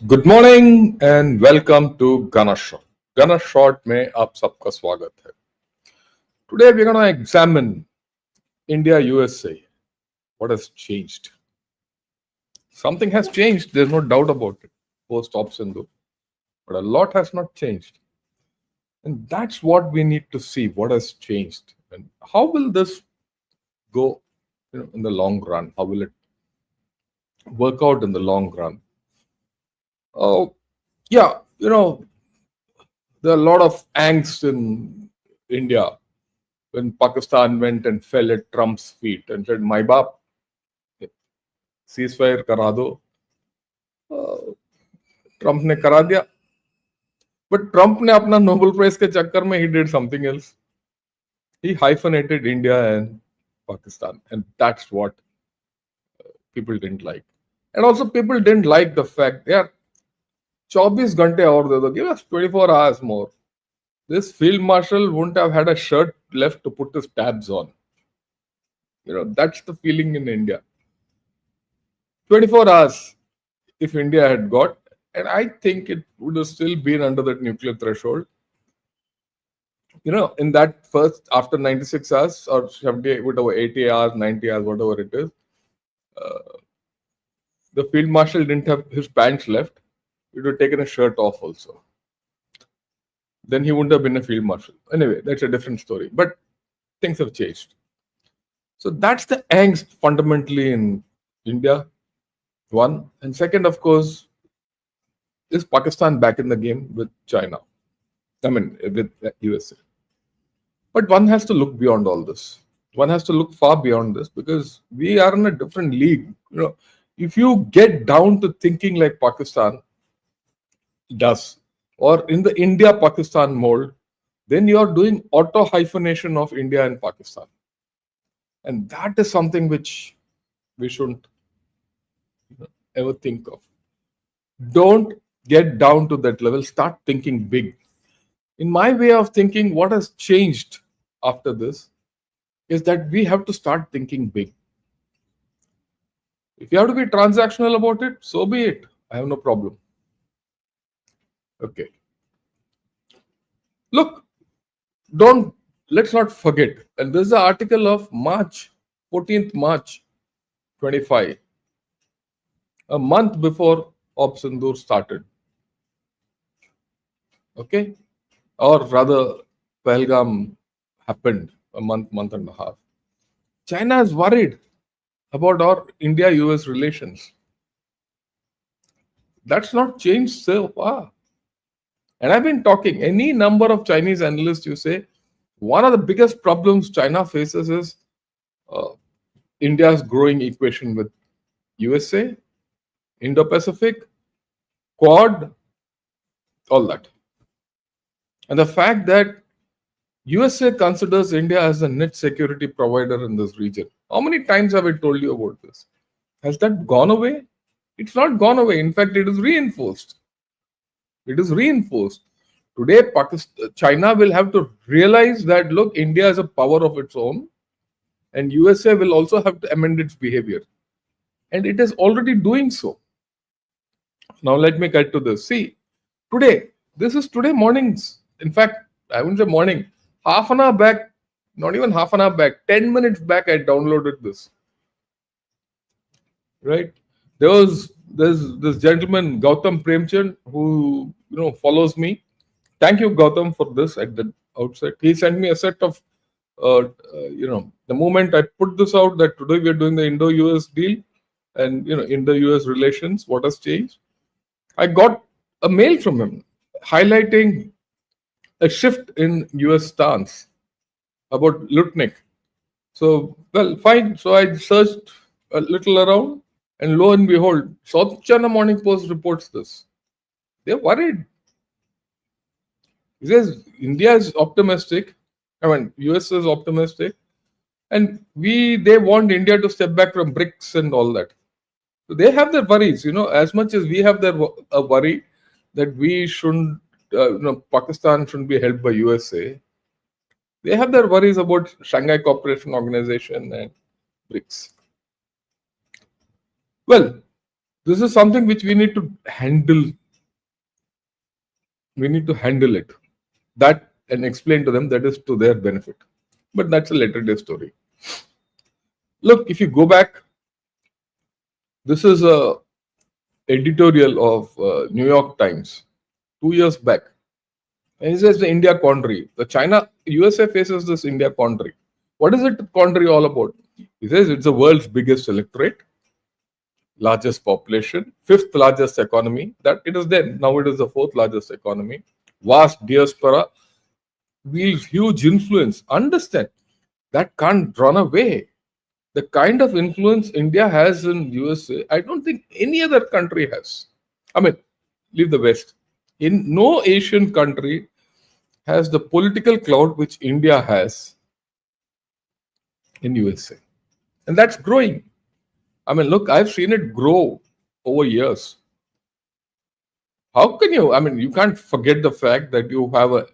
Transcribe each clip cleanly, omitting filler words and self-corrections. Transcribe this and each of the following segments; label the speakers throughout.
Speaker 1: Good morning and welcome to गना shot. गना shot में आप सबका स्वागत है। Today we gonna examine India USA. What has changed? Something has changed, there is no doubt about it, post option दो, but a lot has not changed, and that's what we need to see, what has changed and how will this go, in the long run. How will it work out in the long run? Oh, yeah, there are a lot of angst in India when Pakistan went and fell at Trump's feet and said, "My baap, ceasefire करा दो." Trump ने करा दिया, but Trump ने अपना Nobel prize के चक्कर में he did something else. He hyphenated India and Pakistan, and that's what people didn't like. And also people didn't like the fact, yeah, 24 घंटे और दे दो, give us 24 hours more. This field marshal wouldn't have had a shirt left to put his tabs on. That's the feeling in India. 24 hours if India had got, and I think it would have still been under that nuclear threshold. In that first, after 96 hours or 70, whatever, 80 hours, 90 hours, whatever it is, the field marshal didn't have his pants left. He would have taken a shirt off also. Then he wouldn't have been a field marshal. Anyway, that's a different story. But things have changed. So that's the angst fundamentally in India, one. And second, of course, is Pakistan back in the game with China? I mean, with USA. But one has to look beyond all this. One has to look far beyond this because we are in a different league. If you get down to thinking like Pakistan does, or in the India-Pakistan mold, then you are doing auto-hyphenation of India and Pakistan. And that is something which we shouldn't ever think of. Don't get down to that level. Start thinking big. In my way of thinking, what has changed after this is that we have to start thinking big. If you have to be transactional about it, so be it. I have no problem. Okay. Look, let's not forget. And this is the article of 14th March 25, a month before Op Sindoor started. Okay? Or rather, Pahalgam happened a month and a half. China is worried about our India-US relations. That's not changed so far. And I've been talking, any number of Chinese analysts, you say, one of the biggest problems China faces is India's growing equation with USA, Indo-Pacific, Quad, all that. And the fact that USA considers India as the net security provider in this region. How many times have I told you about this? Has that gone away? It's not gone away. In fact, it is reinforced. It is reinforced. Today, China will have to realize that, look, India is a power of its own, and USA will also have to amend its behavior. And it is already doing so. Now, let me get to this. See, this is today morning's. In fact, I wouldn't say morning. Half an hour back, not even half an hour back, 10 minutes back, I downloaded this. Right? There's this gentleman, Gautam Premchand, who follows me. Thank you, Gautam, for this at the outset. He sent me a set of, the moment I put this out that today we are doing the Indo-US deal and, Indo-US relations, what has changed. I got a mail from him highlighting a shift in US stance about Lutnick. So, well, fine. So I searched a little around, and lo and behold, South China Morning Post reports this. They're worried. He says India is optimistic. I mean, US is optimistic, and they want India to step back from BRICS and all that. So they have their worries. As much as we have a worry that we shouldn't. Pakistan shouldn't be held by USA. They have their worries about Shanghai Cooperation Organization and BRICS. Well, this is something which we need to handle we need to handle it. That and explain to them that is to their benefit. But that's a later day story. Look, if you go back, this is a editorial of New York Times 2 years back. And he says the India quandary. The China USA faces this India quandary. What is it quandary all about? He says it's the world's biggest electorate, largest population, fifth largest economy. That it is then. Now it is the fourth largest economy. Vast diaspora, wields huge influence. Understand that can't run away. The kind of influence India has in USA, I don't think any other country has. I mean, leave the West. In no Asian country has the political clout which India has in USA. And that's growing. I mean, look, I've seen it grow over years. How can you? I mean, you can't forget the fact that you have an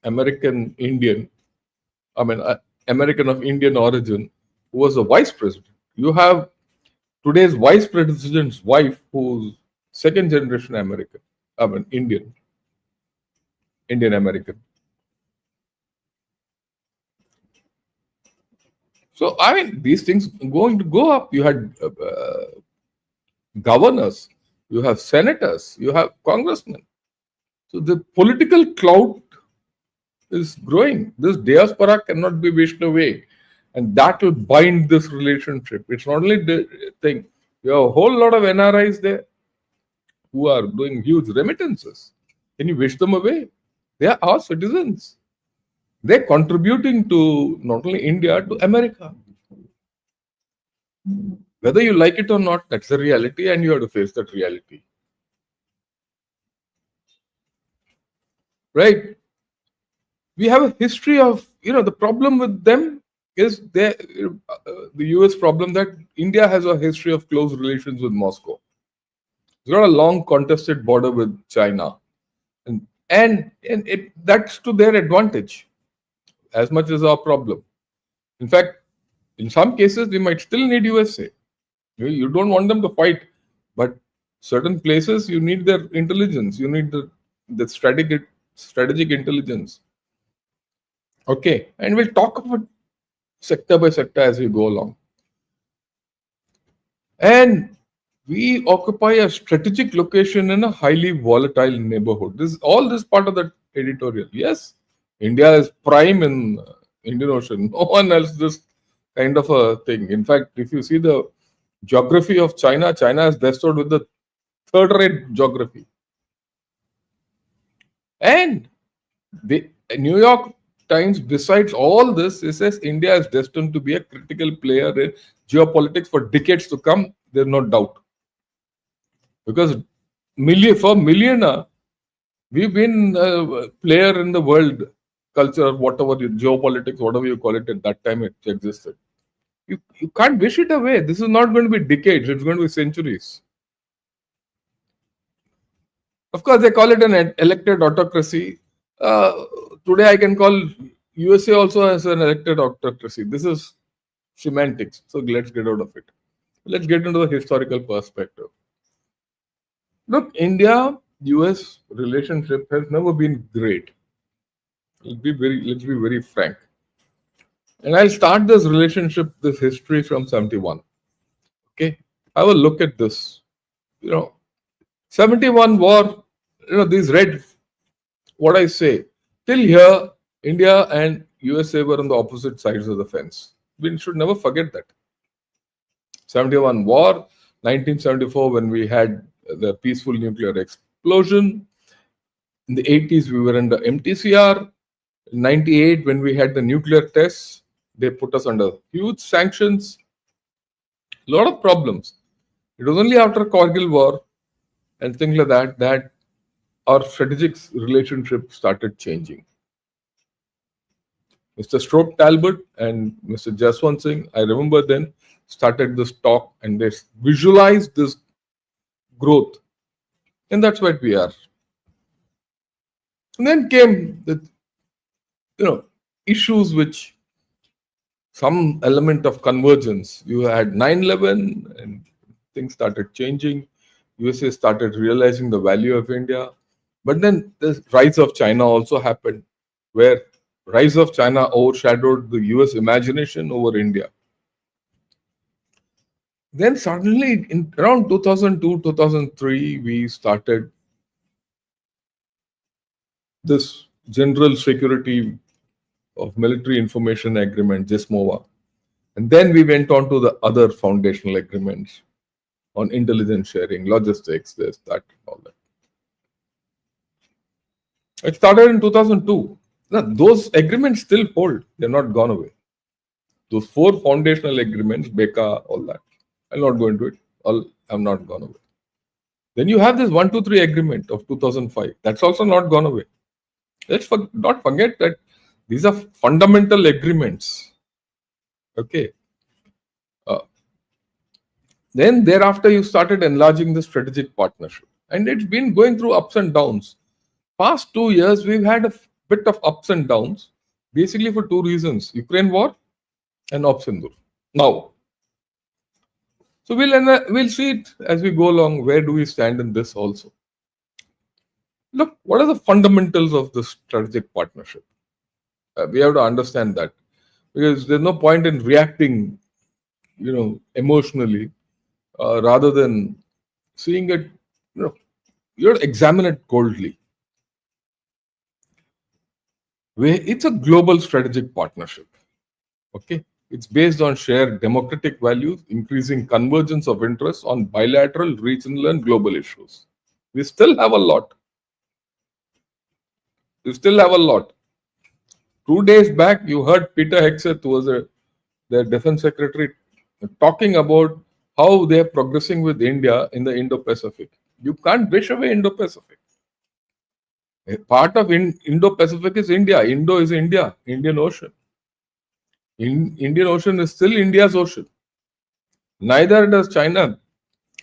Speaker 1: American Indian, American of Indian origin, who was a vice president. You have today's vice president's wife, who's second generation American, Indian American. So, I mean, these things going to go up. You had governors, you have senators, you have congressmen. So, the political clout is growing. This diaspora cannot be wished away. And that will bind this relationship. It's not only the thing. You have a whole lot of NRIs there who are doing huge remittances. Can you wish them away? They are our citizens. They're contributing to not only India, to America. Whether you like it or not, that's the reality, and you have to face that reality. Right? We have a history of, the problem with them is the US problem that India has a history of close relations with Moscow. It's got a long contested border with China. And that's to their advantage as much as our problem. In fact, in some cases, we might still need USA. You don't want them to fight, but certain places you need their intelligence. You need the strategic intelligence. Okay, and we'll talk about sector by sector as we go along. And we occupy a strategic location in a highly volatile neighborhood. This part of the editorial. Yes, India is prime in Indian Ocean. No one else this kind of a thing. In fact, if you see the geography of China, China is bestowed with the third-rate geography. And the New York Times, besides all this, it says India is destined to be a critical player in geopolitics for decades to come. There's no doubt. Because for millennia, we've been a player in the world culture, whatever, geopolitics, whatever you call it, at that time it existed. You can't wish it away. This is not going to be decades, it's going to be centuries. Of course, they call it an elected autocracy. Today, I can call USA also as an elected autocracy. This is semantics. So let's get out of it. Let's get into the historical perspective. Look, India-US relationship has never been great. Let's be very frank. And I'll start this relationship, this history from 71. Okay, have a look at this. 71 war. These red. What I say till here, India and USA were on the opposite sides of the fence. We should never forget that. 71 war, 1974 when we had the peaceful nuclear explosion. In the 80s, we were under MTCR. In 98, when we had the nuclear tests, they put us under huge sanctions. A lot of problems. It was only after Kargil war and things like that our strategic relationship started changing. Mr. Stroke Talbot and Mr. Jaswant Singh, I remember then, started this talk and they visualized this growth. And that's what we are. And then came the issues which some element of convergence. You had 9/11 and things started changing. USA started realizing the value of India. But then the rise of China also happened, where rise of China overshadowed the US imagination over India. Then suddenly, in around 2002, 2003, we started this General Security of Military Information Agreement, JISMOVA. And then we went on to the other foundational agreements on intelligence sharing, logistics, this, that, all that. It started in 2002. Now, those agreements still hold. They're not gone away. Those four foundational agreements, BECA, all that. I'll not go into it. All have not gone away. Then you have this 123 agreement of 2005. That's also not gone away. Let's not forget that these are fundamental agreements. Okay. Then thereafter, you started enlarging the strategic partnership. And it's been going through ups and downs. Past 2 years, we've had a bit of ups and downs, basically for two reasons: Ukraine war and Op Sindur. Now, so we'll see it as we go along. Where do we stand in this also? Look, what are the fundamentals of this strategic partnership? We have to understand that, because there's no point in reacting, emotionally, rather than seeing it. You have to examine it coldly. It's a global strategic partnership. Okay, it's based on shared democratic values, increasing convergence of interests on bilateral, regional, and global issues. We still have a lot. 2 days back, you heard Peter Hegseth, who was their defense secretary, talking about how they are progressing with India in the Indo-Pacific. You can't wish away Indo-Pacific. A part of Indo-Pacific is India. Indo is India, Indian Ocean. Indian Ocean is still India's ocean. Neither does China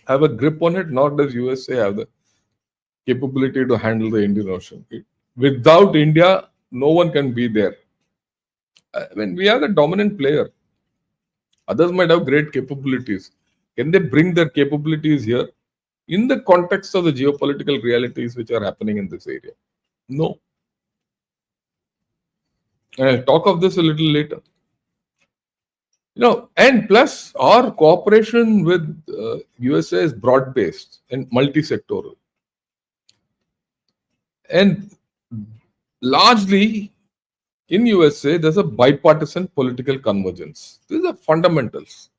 Speaker 1: have a grip on it, nor does USA have the capability to handle the Indian Ocean. Without India, no one can be there. We are the dominant player. Others might have great capabilities. Can they bring their capabilities here in the context of the geopolitical realities which are happening in this area? No. And I'll talk of this a little later. And plus our cooperation with USA is broad-based and multi-sectoral. And largely in USA, there's a bipartisan political convergence. These are fundamentals.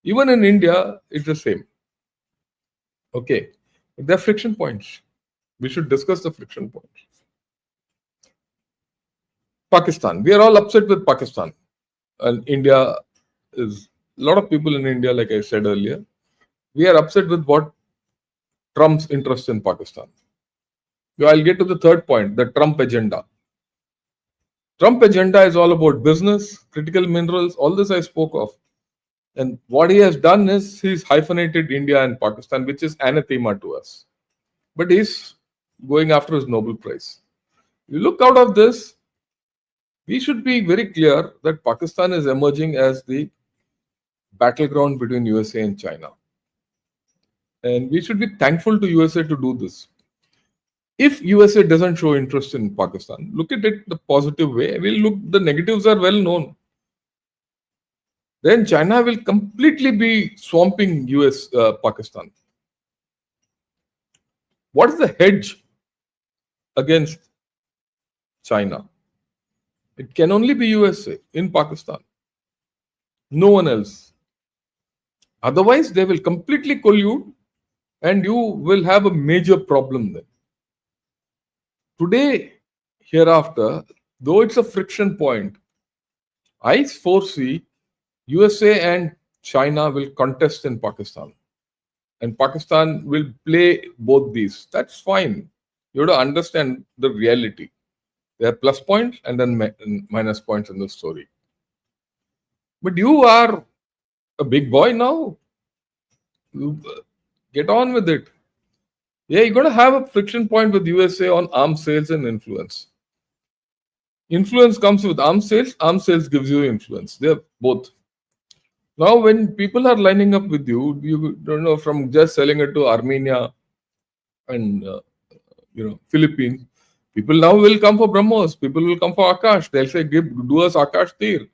Speaker 1: Even in India, it's the same. Okay. There are friction points. We should discuss the friction points. Pakistan. We are all upset with Pakistan. And India is, a lot of people in India, like I said earlier, we are upset with what Trump's interest in Pakistan. I'll get to the third point, the Trump agenda. Trump agenda is all about business, critical minerals, all this I spoke of. And what he has done is he's hyphenated India and Pakistan, which is anathema to us. But he's going after his Nobel Prize. You look out of this, we should be very clear that Pakistan is emerging as the battleground between USA and China. And we should be thankful to USA to do this. If USA doesn't show interest in Pakistan, look at it the positive way. The negatives are well known. Then China will completely be swamping Pakistan. What is the hedge against China? It can only be USA in Pakistan. No one else. Otherwise, they will completely collude and you will have a major problem then. Today, hereafter, though it's a friction point, I foresee USA and China will contest in Pakistan. And Pakistan will play both these. That's fine. You have to understand the reality. There are plus points and then minus points in the story. But you are a big boy now. You get on with it. Yeah, you're going to have a friction point with USA on arms sales and influence. Influence comes with arms sales gives you influence. They're both. Now, when people are lining up with you, you don't know, from just selling it to Armenia and Philippines. People now will come for BrahMos. People will come for Akash. They'll say, do us Akash Tir.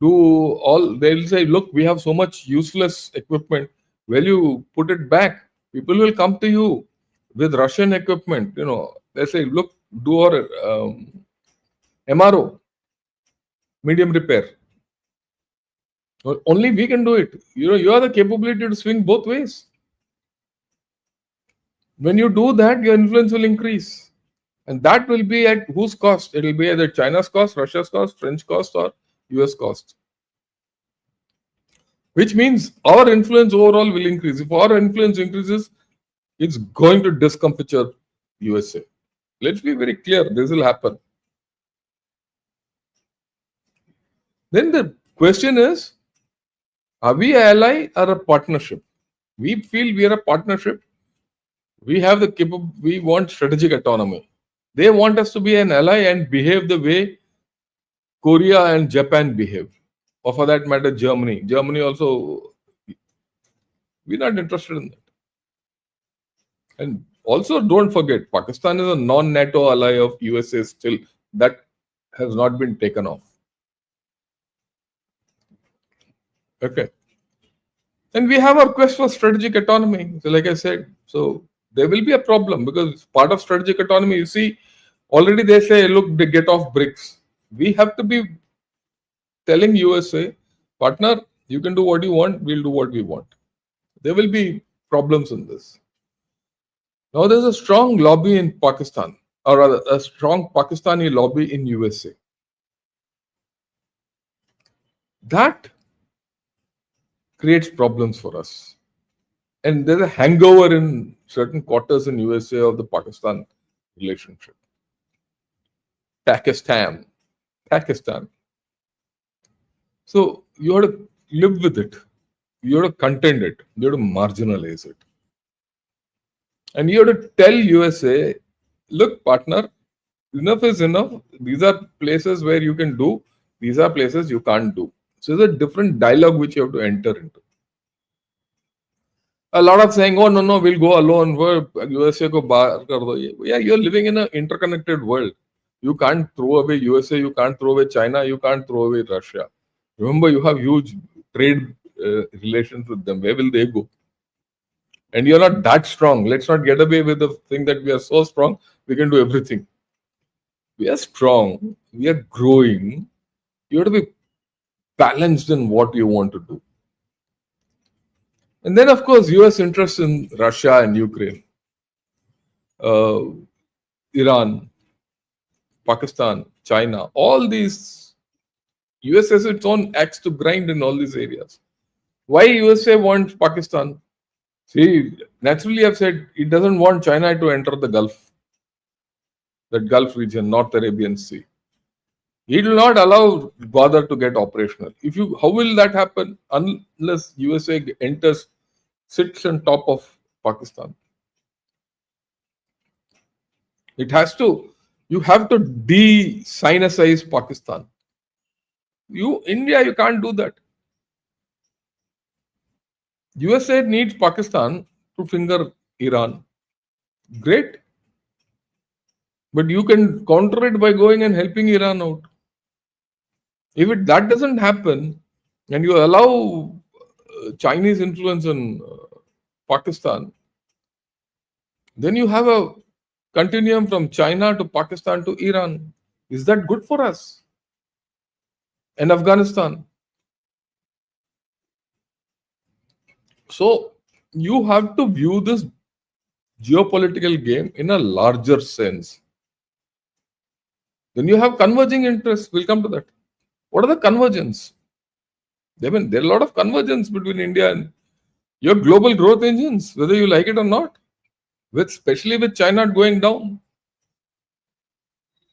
Speaker 1: They'll say, look, we have so much useless equipment. Will you put it back? People will come to you with Russian equipment. They say, look, do our MRO, medium repair. Only we can do it. You have the capability to swing both ways. When you do that, your influence will increase. And that will be at whose cost? It will be either China's cost, Russia's cost, French cost, or US cost. Which means our influence overall will increase. If our influence increases, it's going to discomfiture USA. Let's be very clear, this will happen. Then the question is, are we an ally or a partnership? We feel we are a partnership. We have we want strategic autonomy. They want us to be an ally and behave the way Korea and Japan behave. Or for that matter, Germany. Germany also, we're not interested in that. And also don't forget, Pakistan is a non-NATO ally of USA still. That has not been taken off. Okay. And we have our quest for strategic autonomy. So like I said, so there will be a problem because part of strategic autonomy, you see, already they say, look, they get off BRICS. We have to be telling USA, partner, you can do what you want, we'll do what we want. There will be problems in this. Now there's a strong lobby in Pakistan, or rather a strong Pakistani lobby in USA. That creates problems for us. And there's a hangover in certain quarters in USA of the Pakistan relationship. Pakistan. So you have to live with it. You have to contend it. You have to marginalize it. And you have to tell USA, look, partner, enough is enough. These are places where you can do. These are places you can't do. So there's a different dialogue which you have to enter into. A lot of saying, oh, no, we'll go alone. USA ko bahar kar do. Yeah, you're living in an interconnected world. You can't throw away USA, you can't throw away China, you can't throw away Russia. Remember, you have huge trade relations with them. Where will they go? And you're not that strong. Let's not get away with the thing that we are so strong, we can do everything. We are strong. We are growing. You have to be balanced in what you want to do. And then, of course, US interest in Russia and Ukraine, Iran, Pakistan, China, all these, US has its own axe to grind in all these areas. Why USA wants Pakistan? See, naturally I've said it doesn't want China to enter the Gulf, that Gulf region, North Arabian Sea. It will not allow bother to get operational. How will that happen? Unless USA sits on top of Pakistan. You have to de-Sinicize Pakistan. India, you can't do that. USA needs Pakistan to finger Iran. Great. But you can counter it by going and helping Iran out. If that doesn't happen, and you allow Chinese influence in Pakistan, then you have a continuum from China to Pakistan to Iran. Is that good for us? And Afghanistan. So you have to view this geopolitical game in a larger sense. Then you have converging interests. We'll come to that. What are the convergence? There are a lot of convergence between India and your global growth engines, whether you like it or not, especially with China going down.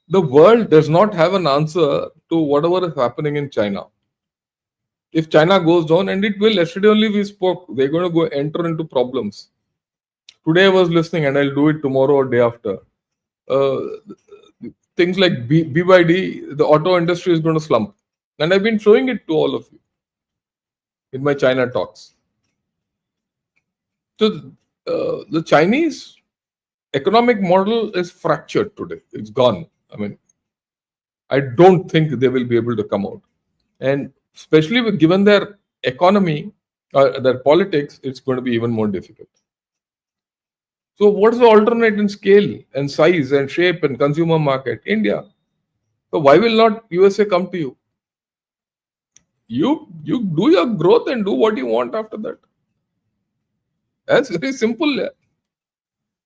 Speaker 1: The world does not have an answer to whatever is happening in China. If China goes down, and it will, yesterday only we spoke, they're going to go enter into problems. Today I was listening, and I'll do it tomorrow or day after. Things like BYD, the auto industry is going to slump. And I've been showing it to all of you in my China talks. So the Chinese economic model is fractured today. It's gone. I mean, I don't think they will be able to come out. And especially given their economy, their politics, it's going to be even more difficult. So what is the alternate in scale and size and shape and consumer market? India. So why will not USA come to you? You do your growth and do what you want after that. That's very simple. Yeah.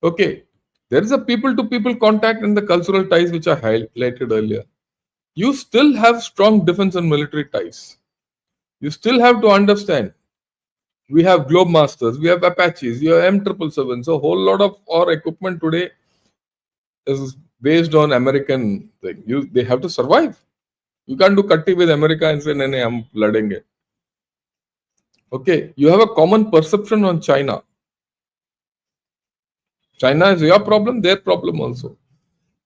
Speaker 1: Okay. There is a people to people contact and the cultural ties which I highlighted earlier. You still have strong defense and military ties. You still have to understand. We have Globemasters, we have Apaches, you have M777. So a whole lot of our equipment today is based on American thing. They have to survive. You can't do cutty with America and say, "Nee, I'm flooding it." Okay, you have a common perception on China. China is your problem, their problem also.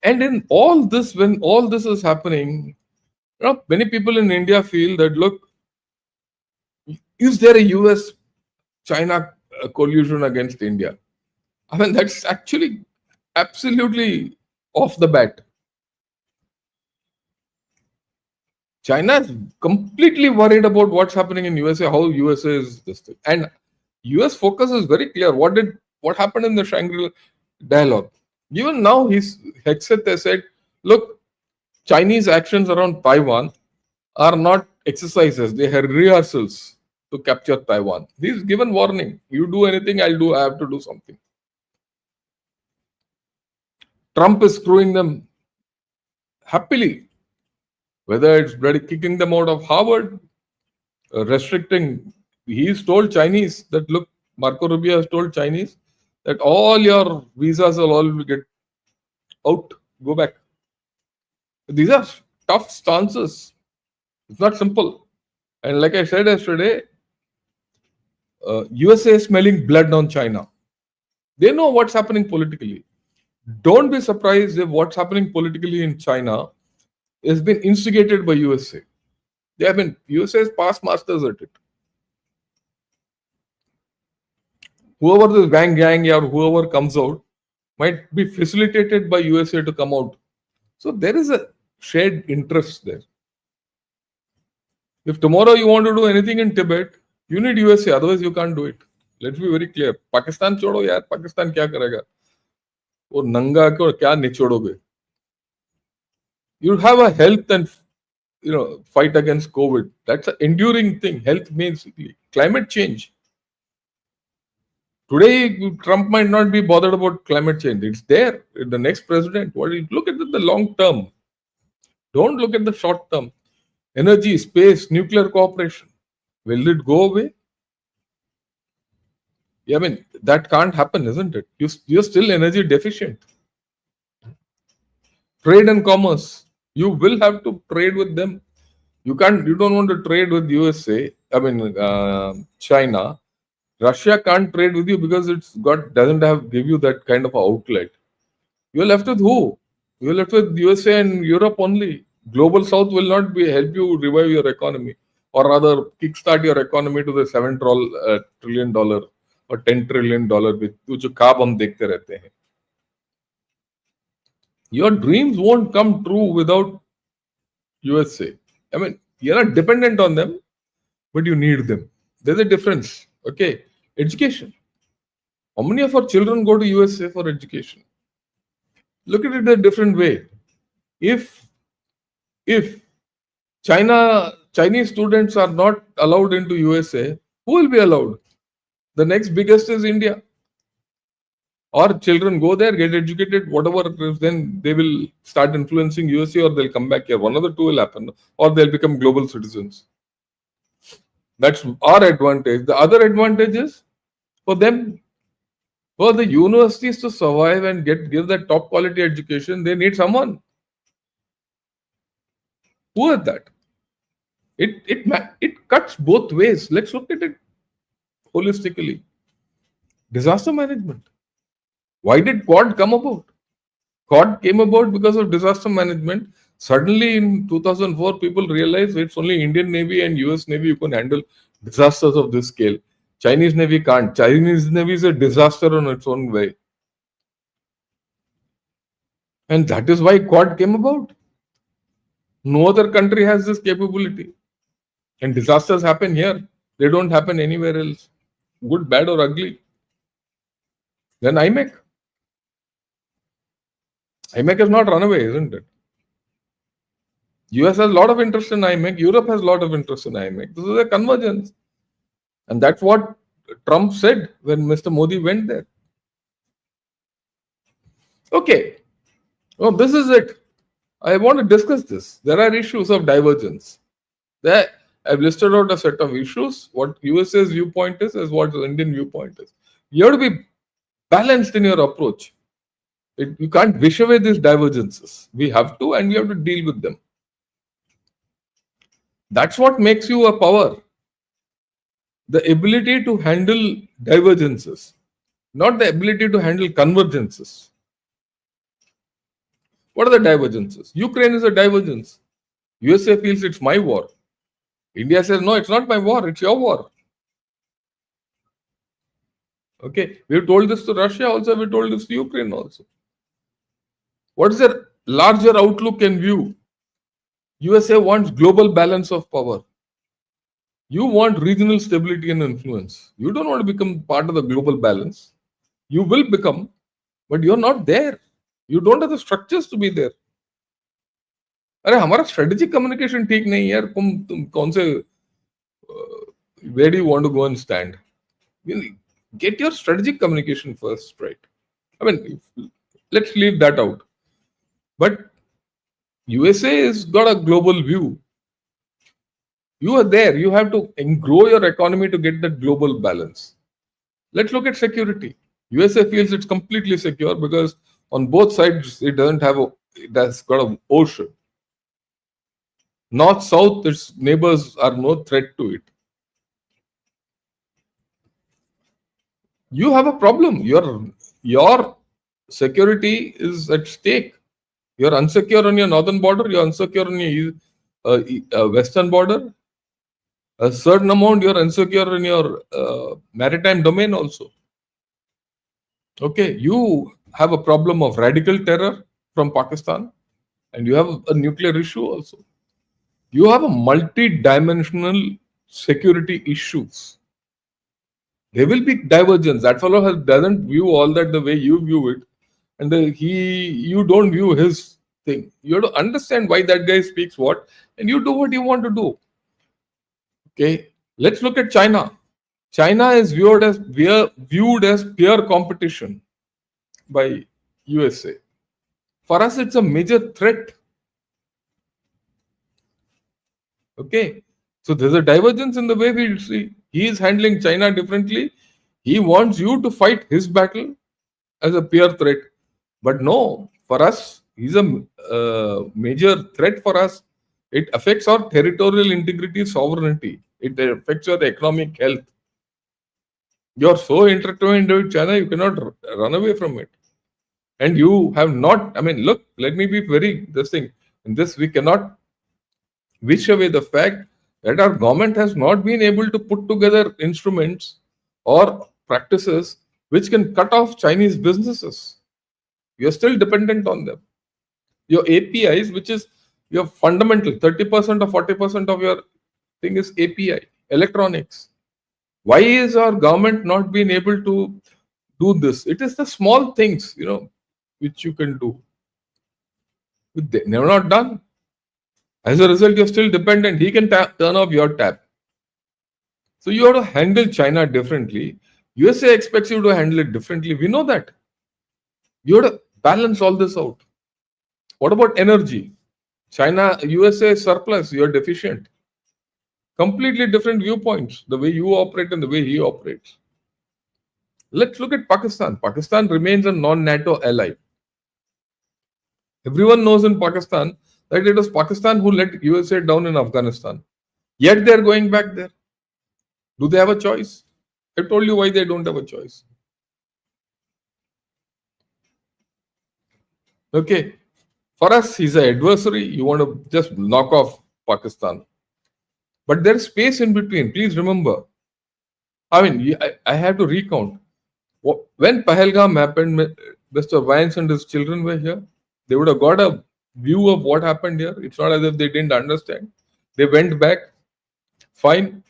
Speaker 1: And in all this, when all this is happening, many people in India feel that, look, is there a US-China collusion against India? I mean, that's actually absolutely off the bat. China is completely worried about what's happening in USA, how USA is this thing. And US focus is very clear. What happened in the Shangri-La dialogue? Even now, his headset has said, look, Chinese actions around Taiwan are not exercises, they are rehearsals to capture Taiwan. He's given warning. You do anything, I have to do something. Trump is screwing them happily. Whether it's bloody kicking them out of Harvard, restricting, he's told Chinese that, look, Marco Rubio has told Chinese that all your visas will all get out, go back. These are tough stances. It's not simple. And like I said yesterday, USA is smelling blood on China. They know what's happening politically. Don't be surprised if what's happening politically in China has been instigated by USA. USA is past masters at it. Whoever this gang or whoever comes out might be facilitated by USA to come out. So there is a shared interest there. If tomorrow you want to do anything in Tibet, you need USA, otherwise you can't do it. Let's be very clear. Pakistan छोड़ो यार, Pakistan क्या करेगा? वो नंगा को क्या निचोड़ोगे? You have a health and fight against COVID. That's an enduring thing. Health means climate change. Today, Trump might not be bothered about climate change. It's there. The next president. Look at the long term. Don't look at the short term. Energy, space, nuclear cooperation. Will it go away? I mean, that can't happen, isn't it? You're still energy deficient. Trade and commerce. You will have to trade with them. You don't want to trade with USA. I mean, China. Russia can't trade with you because doesn't give you that kind of outlet. You're left with who? You're left with USA and Europe only. Global South will not help you revive your economy, or rather kickstart your economy to the $7 trillion or $10 trillion with जो खाब हम देखते रहते हैं. Your dreams won't come true without USA. I mean, you're not dependent on them, but you need them. There's a difference. Okay, education. How many of our children go to USA for education? Look at it a different way. If Chinese students are not allowed into USA, who will be allowed? The next biggest is India. Our children go there, get educated, whatever, then they will start influencing USA or they'll come back here. One of the two will happen, or they'll become global citizens. That's our advantage. The other advantage is for them, for the universities to survive and give that top quality education, they need someone. Who is that? It cuts both ways. Let's look at it holistically. Disaster management. Why did Quad come about? Quad came about because of disaster management. Suddenly in 2004, people realized it's only Indian Navy and US Navy who can handle disasters of this scale. Chinese Navy can't. Chinese Navy is a disaster on its own way. And that is why Quad came about. No other country has this capability. And disasters happen here. They don't happen anywhere else. Good, bad, or ugly. Then IMEC. IMEC has not run away, isn't it? US has a lot of interest in IMEC. Europe has a lot of interest in IMEC. This is a convergence. And that's what Trump said when Mr. Modi went there. Okay. Oh, this is it. I want to discuss this. There are issues of divergence. There, I've listed out a set of issues. What USA's viewpoint is what the Indian viewpoint is. You have to be balanced in your approach. You can't wish away these divergences. We have to, and we have to deal with them. That's what makes you a power. The ability to handle divergences, not the ability to handle convergences. What are the divergences? Ukraine is a divergence. USA feels it's my war. India says, no, it's not my war, it's your war. Okay, we've told this to Russia also, we told this to Ukraine also. What is their larger outlook and view? USA wants global balance of power. You want regional stability and influence. You don't want to become part of the global balance. You will become, but you're not there. You don't have the structures to be there. अरे हमारा strategic communication ठीक नहीं यार तुम कौन से where do you want to go and stand? Get your strategic communication first right. I mean, let's leave that out. But USA has got a global view. You are there. You have to grow your economy to get that global balance. Let's look at security. USA feels it's completely secure because on both sides it has got an ocean. North, south, its neighbors are no threat to it. You have a problem. Your security is at stake. You're unsecure on your northern border. You're unsecure on your western border. A certain amount you're insecure in your maritime domain also. Okay, you have a problem of radical terror from Pakistan, and you have a nuclear issue also. You have a multi-dimensional security issues. There will be divergence. That fellow doesn't view all that the way you view it, and you don't view his thing. You have to understand why that guy speaks what, and you do what you want to do. Okay, let's look at China. China is viewed as peer competition by USA. For us, it's a major threat. Okay, so there's a divergence in the way we see. He is handling China differently. He wants you to fight his battle as a peer threat. But no, for us, he's a major threat for us. It affects our territorial integrity, sovereignty. It affects your economic health. You're so intertwined with China, you cannot run away from it. And you have not, I mean, look, let me be very, in this we cannot wish away the fact that our government has not been able to put together instruments or practices which can cut off Chinese businesses. You're still dependent on them. Your APIs, which is your fundamental, 30% or 40% of your thing is API, electronics. Why is our government not being able to do this? It is the small things, which you can do. They never not done. As a result, you're still dependent. He can turn off your tap. So you have to handle China differently. USA expects you to handle it differently. We know that. You have to balance all this out. What about energy? China, USA surplus, you're deficient. Completely different viewpoints, the way you operate and the way he operates. Let's look at Pakistan. Pakistan remains a non-NATO ally. Everyone knows in Pakistan that it was Pakistan who let USA down in Afghanistan. Yet they're going back there. Do they have a choice? I told you why they don't have a choice. Okay. For us, he's an adversary. You want to just knock off Pakistan. But there's space in between. Please remember. I mean, I have to recount. When Pahalgam happened, Mr. Vance and his children were here. They would have got a view of what happened here. It's not as if they didn't understand. They went back. Fine.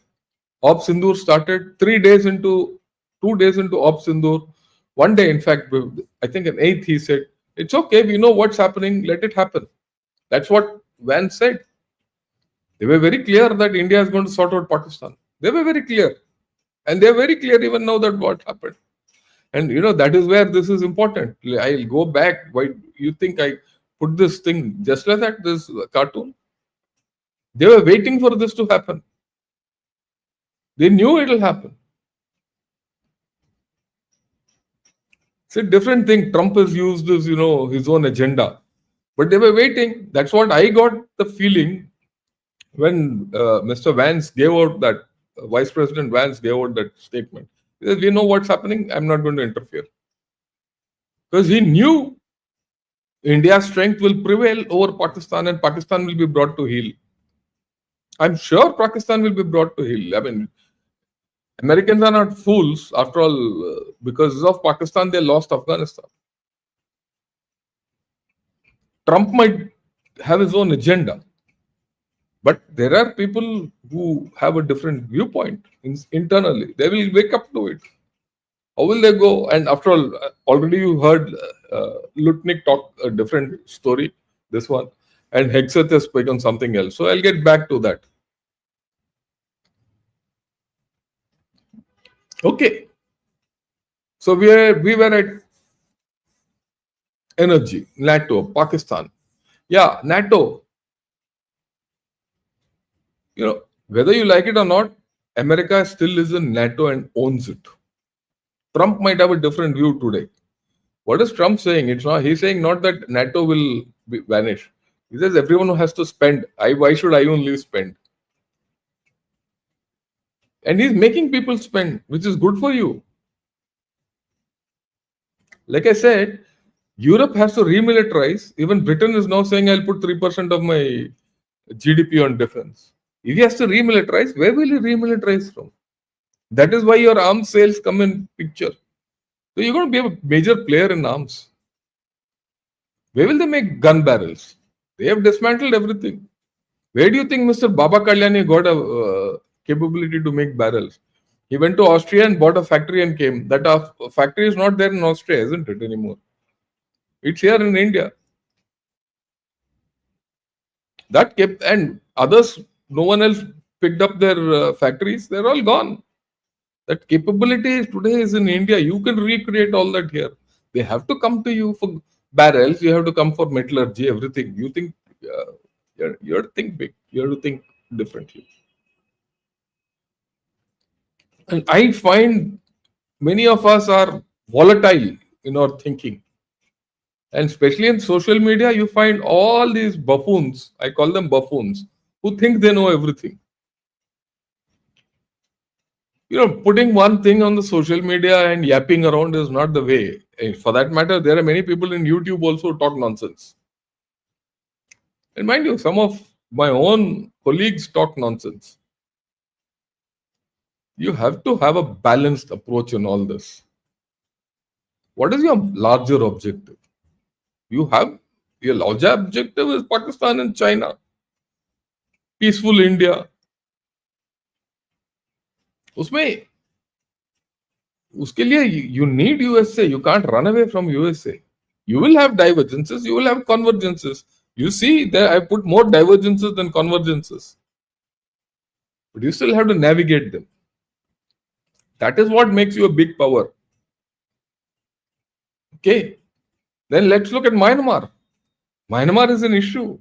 Speaker 1: Op Sindoor started 3 days into, 2 days into Op Sindoor. One day, in fact, I think an eighth, he said, "It's okay. We know what's happening. Let it happen." That's what Vance said. They were very clear that India is going to sort out Pakistan. They were very clear. And they're very clear even now that what happened. And that is where this is important. I'll go back. Why you think I put this thing just like that, this cartoon? They were waiting for this to happen. They knew it will happen. It's a different thing. Trump has used this, his own agenda. But they were waiting. That's what I got the feeling when Mr. Vance gave out that, Vice President Vance gave out that statement. He said, "We know what's happening. I'm not going to interfere." Because he knew India's strength will prevail over Pakistan and Pakistan will be brought to heel. I'm sure Pakistan will be brought to heel. I mean, Americans are not fools. After all, because of Pakistan, they lost Afghanistan. Trump might have his own agenda. But there are people who have a different viewpoint internally. They will wake up to it. How will they go? And after all, already you heard Lutnick talk a different story, this one. And Hexeth has spoken something else. So I'll get back to that. Okay. So we were at energy, NATO, Pakistan. Yeah, NATO. Whether you like it or not, America still is in NATO and owns it. Trump might have a different view today. What is Trump saying? He's saying not that NATO will vanish. He says everyone has to spend. Why should I only spend? And he's making people spend, which is good for you. Like I said, Europe has to remilitarize. Even Britain is now saying I'll put 3% of my GDP on defense. If he has to remilitarize, where will he remilitarize from? That is why your arms sales come in picture. So you're going to be a major player in arms. Where will they make gun barrels? They have dismantled everything. Where do you think Mr. Baba Kalyani got a capability to make barrels? He went to Austria and bought a factory and came. That factory is not there in Austria, isn't it, anymore? It's here in India. That kept, and others, no one else picked up their factories. They're all gone. That capability today is in India. You can recreate all that here. They have to come to you for barrels. You have to come for metallurgy, everything. You think you have to think big. You have to think differently. And I find many of us are volatile in our thinking. And especially in social media, you find all these buffoons, I call them buffoons, who think they know everything. Putting one thing on the social media and yapping around is not the way. For that matter, there are many people in YouTube also who talk nonsense. And mind you, some of my own colleagues talk nonsense. You have to have a balanced approach in all this. What is your larger objective? Your larger objective is Pakistan and China. Peaceful India. उसके लिए you need USA. You can't run away from USA. You will have divergences. You will have convergences. You see, there I put more divergences than convergences. But you still have to navigate them. That is what makes you a big power. Okay. Then let's look at Myanmar. Myanmar is an issue.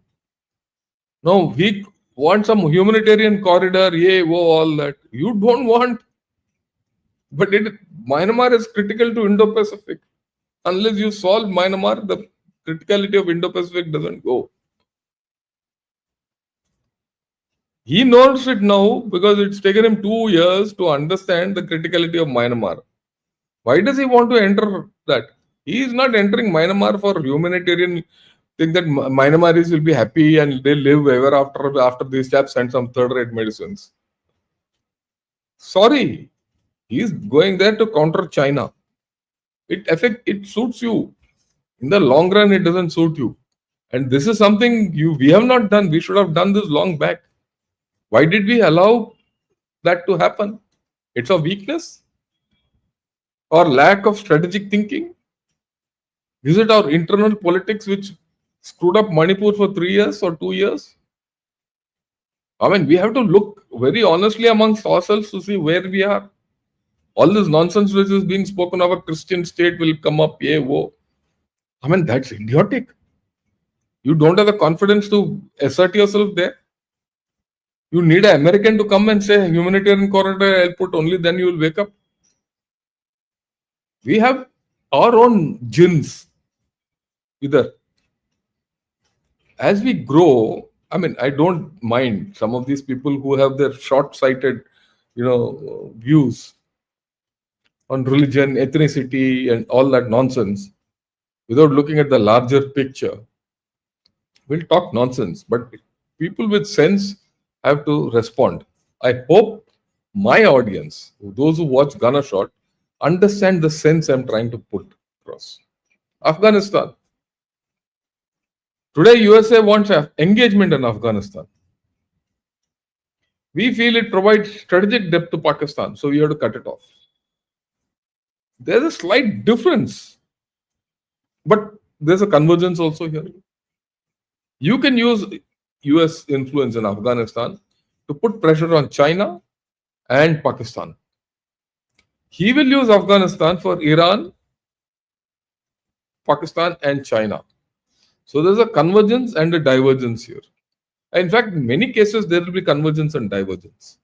Speaker 1: No, we want some humanitarian corridor, all that. You don't want. But Myanmar is critical to Indo-Pacific. Unless you solve Myanmar, the criticality of Indo-Pacific doesn't go. He knows it now because it's taken him 2 years to understand the criticality of Myanmar. Why does he want to enter that? He is not entering Myanmar for humanitarian thing that Myanmaris will be happy and they live ever after these chaps send some third-rate medicines. Sorry, he is going there to counter China. It suits you. In the long run, it doesn't suit you. And this is something we have not done. We should have done this long back. Why did we allow that to happen? It's a weakness or lack of strategic thinking? Is it our internal politics which screwed up Manipur for 3 years or 2 years? I mean, we have to look very honestly amongst ourselves to see where we are. All this nonsense which is being spoken of a Christian state will come up, yeah, whoa. I mean, that's idiotic. You don't have the confidence to assert yourself there. You need an American to come and say humanitarian corridor I'll put, only then you will wake up. We have our own jinns. Either as we grow, I mean, I don't mind some of these people who have their short-sighted, views on religion, ethnicity, and all that nonsense, without looking at the larger picture. We'll talk nonsense, but people with sense have to respond. I hope my audience, those who watch Gunner Shot, understand the sense I'm trying to put across. Afghanistan. Today, USA wants engagement in Afghanistan. We feel it provides strategic depth to Pakistan, so we have to cut it off. There's a slight difference, but there's a convergence also here. You can use US influence in Afghanistan to put pressure on China and Pakistan. He will use Afghanistan for Iran, Pakistan, and China. So there's a convergence and a divergence here. In fact, in many cases, there will be convergence and divergence.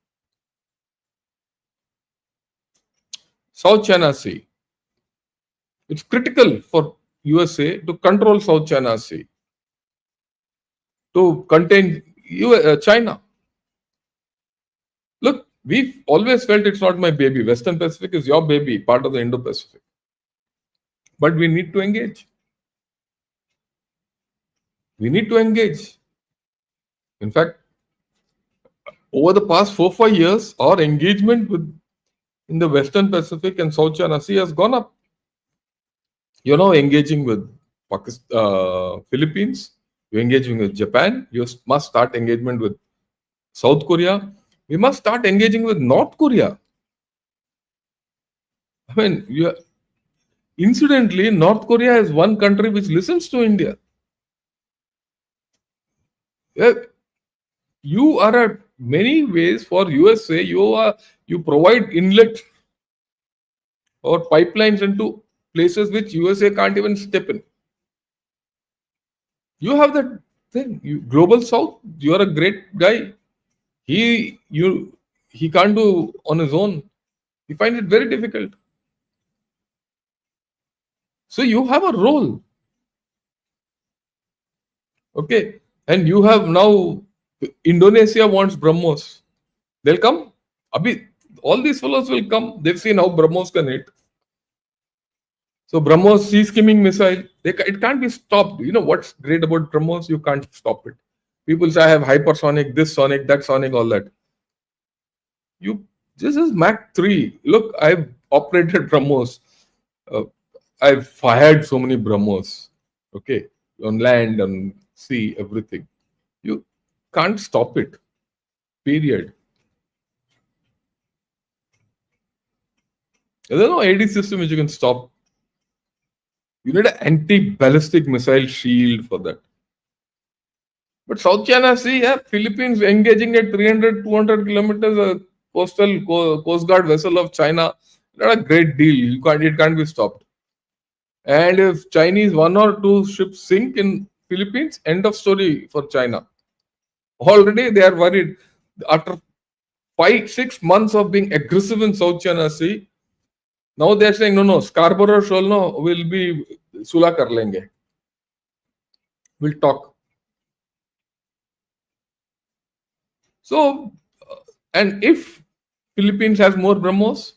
Speaker 1: South China Sea. It's critical for USA to control South China Sea, to contain China. Look, we've always felt it's not my baby. Western Pacific is your baby, part of the Indo-Pacific. But we need to engage. We need to engage. In fact, over the past 4-5 years, our engagement in the Western Pacific and South China Sea has gone up. You're now engaging with Philippines. You're engaging with Japan. You must start engagement with South Korea. We must start engaging with North Korea. I mean, incidentally, North Korea is one country which listens to India. You are at many ways for USA. You provide inlet or pipelines into places which USA can't even step in. You have that thing. Global South. You are a great guy. He can't do on his own. He finds it very difficult. So you have a role. Okay. And you have now, Indonesia wants BrahMos. They'll come. All these fellows will come. They've seen how BrahMos can hit. So BrahMos sea skimming missile, it can't be stopped. You know what's great about BrahMos? You can't stop it. People say I have hypersonic, this sonic, that sonic, all that. This is Mach 3. Look, I've operated BrahMos. I've fired so many BrahMos. Okay, on land, on sea, everything. You can't stop it. Period. There's no AD system which you can stop. You need an anti-ballistic missile shield for that. But South China Sea, Philippines engaging at 300, 200 kilometers, a coastal coast guard vessel of China, not a great deal. It can't be stopped. And if Chinese 1 or 2 ships sink in Philippines, end of story for China. Already they are worried. After 5-6 months of being aggressive in South China Sea, now they are saying, no, Scarborough Shoal will be Sula kar lenge. We'll talk. So, and if Philippines has more BrahMos,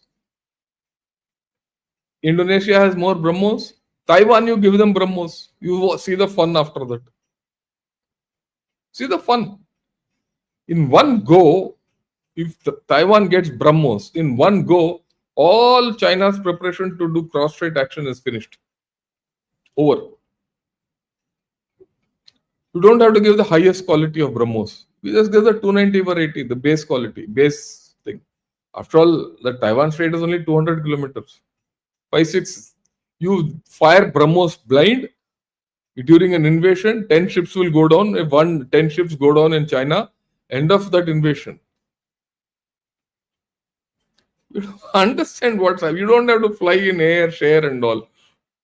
Speaker 1: Indonesia has more BrahMos, Taiwan, you give them BrahMos. You see the fun after that. See the fun. In one go, if Taiwan gets BrahMos, in one go, all China's preparation to do cross-strait action is finished. Over. You don't have to give the highest quality of BrahMos. We just give the 290/80, the base quality, base thing. After all, the Taiwan Strait is only 200 kilometers. 5, 6. You fire BrahMos blind during an invasion, 10 ships will go down. If 10 ships go down in China, end of that invasion. You don't understand what's happening. You don't have to fly in air, share, and all.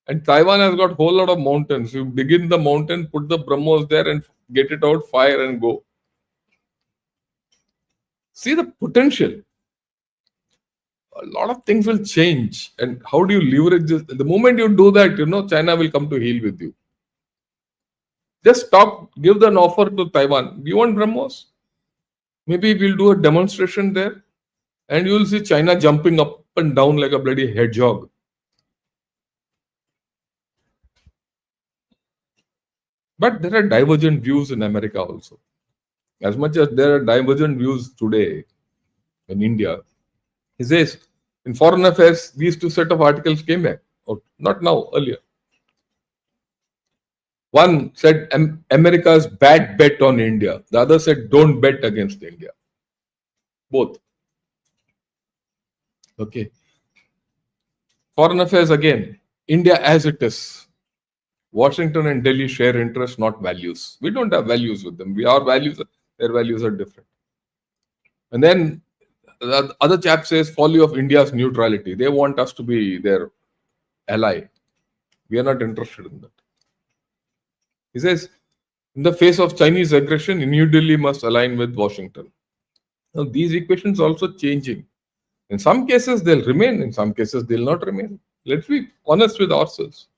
Speaker 1: And Taiwan has got a whole lot of mountains. You begin the mountain, put the BrahMos there, and get it out, fire, and go. See the potential. A lot of things will change. And how do you leverage this? The moment you do that, China will come to heel with you. Just stop, give an offer to Taiwan. Do you want BrahMos? Maybe we'll do a demonstration there, and you'll see China jumping up and down like a bloody hedgehog. But there are divergent views in America also. As much as there are divergent views today in India, he says in foreign affairs, these two set of articles came back, or not now, earlier. One said America's bad bet on India. The other said don't bet against India. Both. Okay. Foreign affairs again. India as it is. Washington and Delhi share interests, not values. We don't have values with them. Our values, their values are different. And then the other chap says folly of India's neutrality. They want us to be their ally. We are not interested in that. He says, in the face of Chinese aggression, New Delhi must align with Washington. Now, these equations are also changing. In some cases, they'll remain. In some cases, they'll not remain. Let's be honest with ourselves.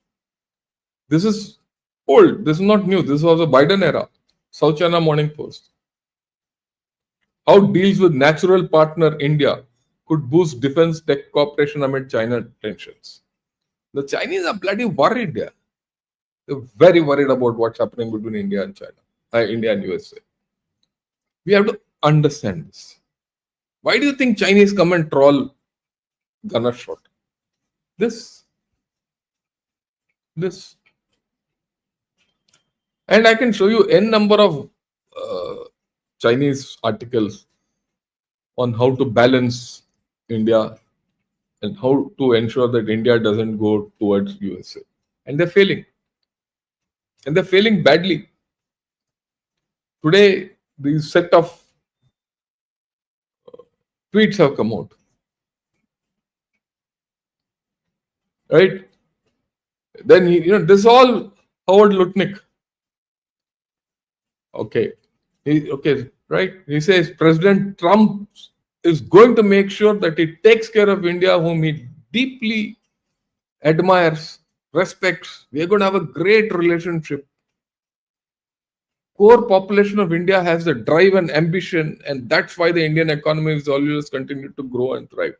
Speaker 1: This is old. This is not new. This was a Biden era. South China Morning Post. How deals with natural partner India could boost defense tech cooperation amid China tensions. The Chinese are bloody worried there. They're very worried about what's happening between India and China, India and USA. We have to understand this. Why do you think Chinese come and troll gunner shot? This. And I can show you n number of Chinese articles on how to balance India and how to ensure that India doesn't go towards USA. And they're failing. And they're failing badly. Today, these set of tweets have come out. Right? Then, this is all Howard Lutnick. Okay. Right? He says President Trump is going to make sure that he takes care of India, whom he deeply admires, respects. We are going to have a great relationship. Core population of India has the drive and ambition, and that's why the Indian economy is always continued to grow and thrive.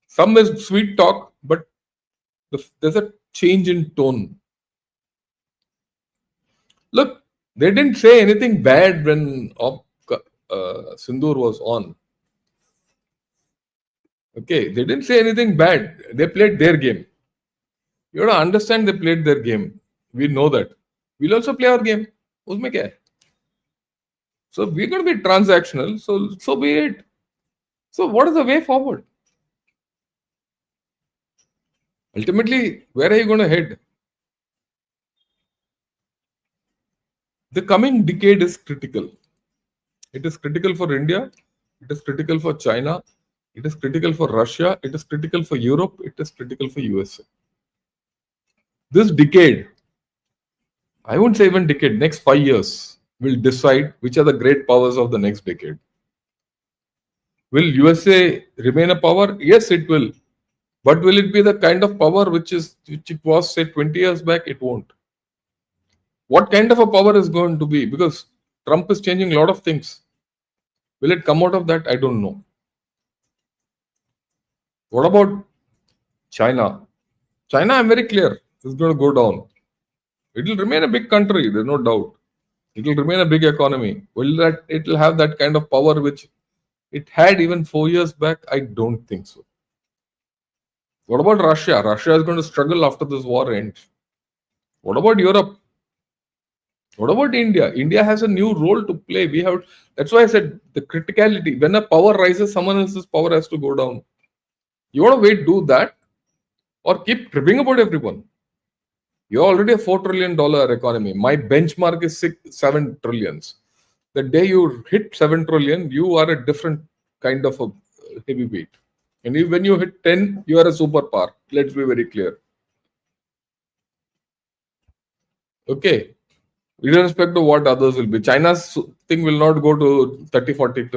Speaker 1: Some is sweet talk, but there's a change in tone. Look, they didn't say anything bad when Sindoor was on. Okay, they didn't say anything bad. They played their game. You have to understand they played their game. We know that. We'll also play our game. Usme kya hai? So we're going to be transactional. So be it. So what is the way forward? Ultimately, where are you going to head? The coming decade is critical. It is critical for India. It is critical for China. It is critical for Russia. It is critical for Europe. It is critical for USA. This decade, I wouldn't say even decade, next 5 years will decide which are the great powers of the next decade. Will USA remain a power? Yes, it will. But will it be the kind of power which it was, say, 20 years back? It won't. What kind of a power is going to be? Because Trump is changing a lot of things. Will it come out of that? I don't know. What about China? China, I'm very clear, is going to go down. It will remain a big country, there's no doubt. It will remain a big economy. It will have that kind of power which it had even 4 years back? I don't think so. What about Russia? Russia is going to struggle after this war ends. What about Europe? What about India? India has a new role to play. We have That's why I said the criticality. When a power rises, someone else's power has to go down. You want to wait, do that, or keep tripping about everyone. You're already a $4 trillion economy. My benchmark is 7 trillions. The day you hit 7 trillion, you are a different kind of a heavyweight. And when you hit 10, you are a superpower. Let's be very clear. Okay. Irrespective of what others will be. China's thing will not go to 30, 40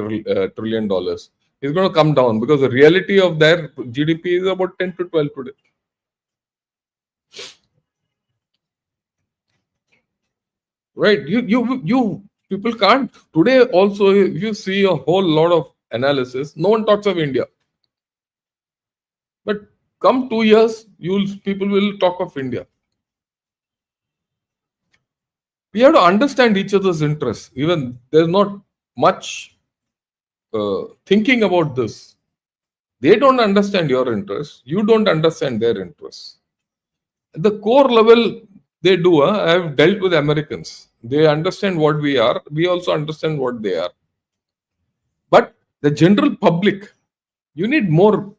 Speaker 1: trillion dollars. It's going to come down because the reality of their GDP is about 10 to 12 today. Right? You people can't today. Also, if you see a whole lot of analysis, no one talks of India. But come 2 years, people will talk of India. We have to understand each other's interests. Even there's not much thinking about this. They don't understand your interests. You don't understand their interests. At the core level, they do. I have dealt with Americans. They understand what we are. We also understand what they are. But the general public, you need more,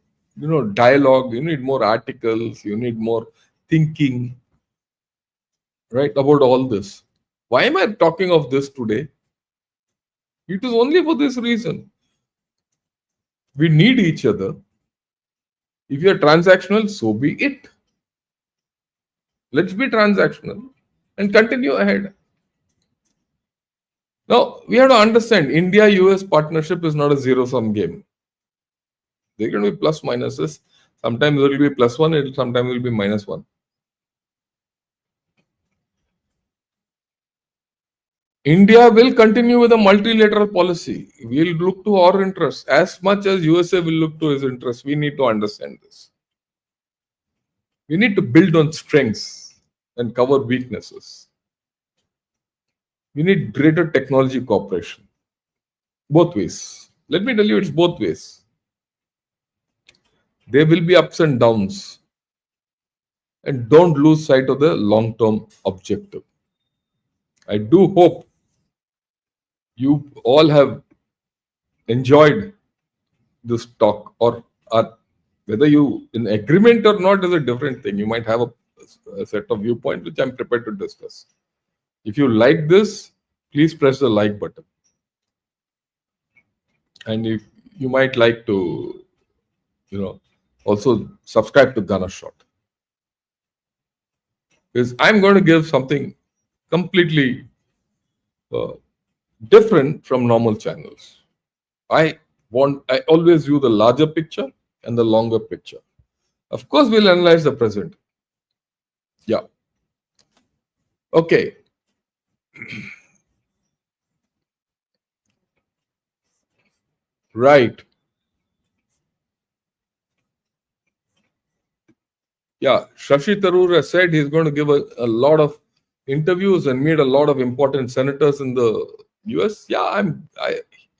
Speaker 1: dialogue. You need more articles. You need more thinking, right, about all this. Why am I talking of this today? It is only for this reason. We need each other. If you are transactional, so be it. Let's be transactional and continue ahead. Now, we have to understand India-US partnership is not a zero-sum game. There can be plus minuses. Sometimes it will be +1, sometimes it will be -1. India will continue with a multilateral policy. We'll look to our interests as much as USA will look to his interests. We need to understand this. We need to build on strengths and cover weaknesses. We need greater technology cooperation. Both ways. Let me tell you, it's both ways. There will be ups and downs. And don't lose sight of the long-term objective. I do hope you all have enjoyed this talk, or are, whether you in agreement or not is a different thing. You might have a set of viewpoints which I'm prepared to discuss. If you like this, please press the like button. And if you might like to, also subscribe to Ghana Shot. Because I'm going to give something completely different from normal channels. I always view the larger picture and the longer picture. Of course, we'll analyze the present. Yeah. Okay. Right. Yeah. Shashi Tharoor has said he's going to give a lot of interviews and meet a lot of important senators in the US. Yeah,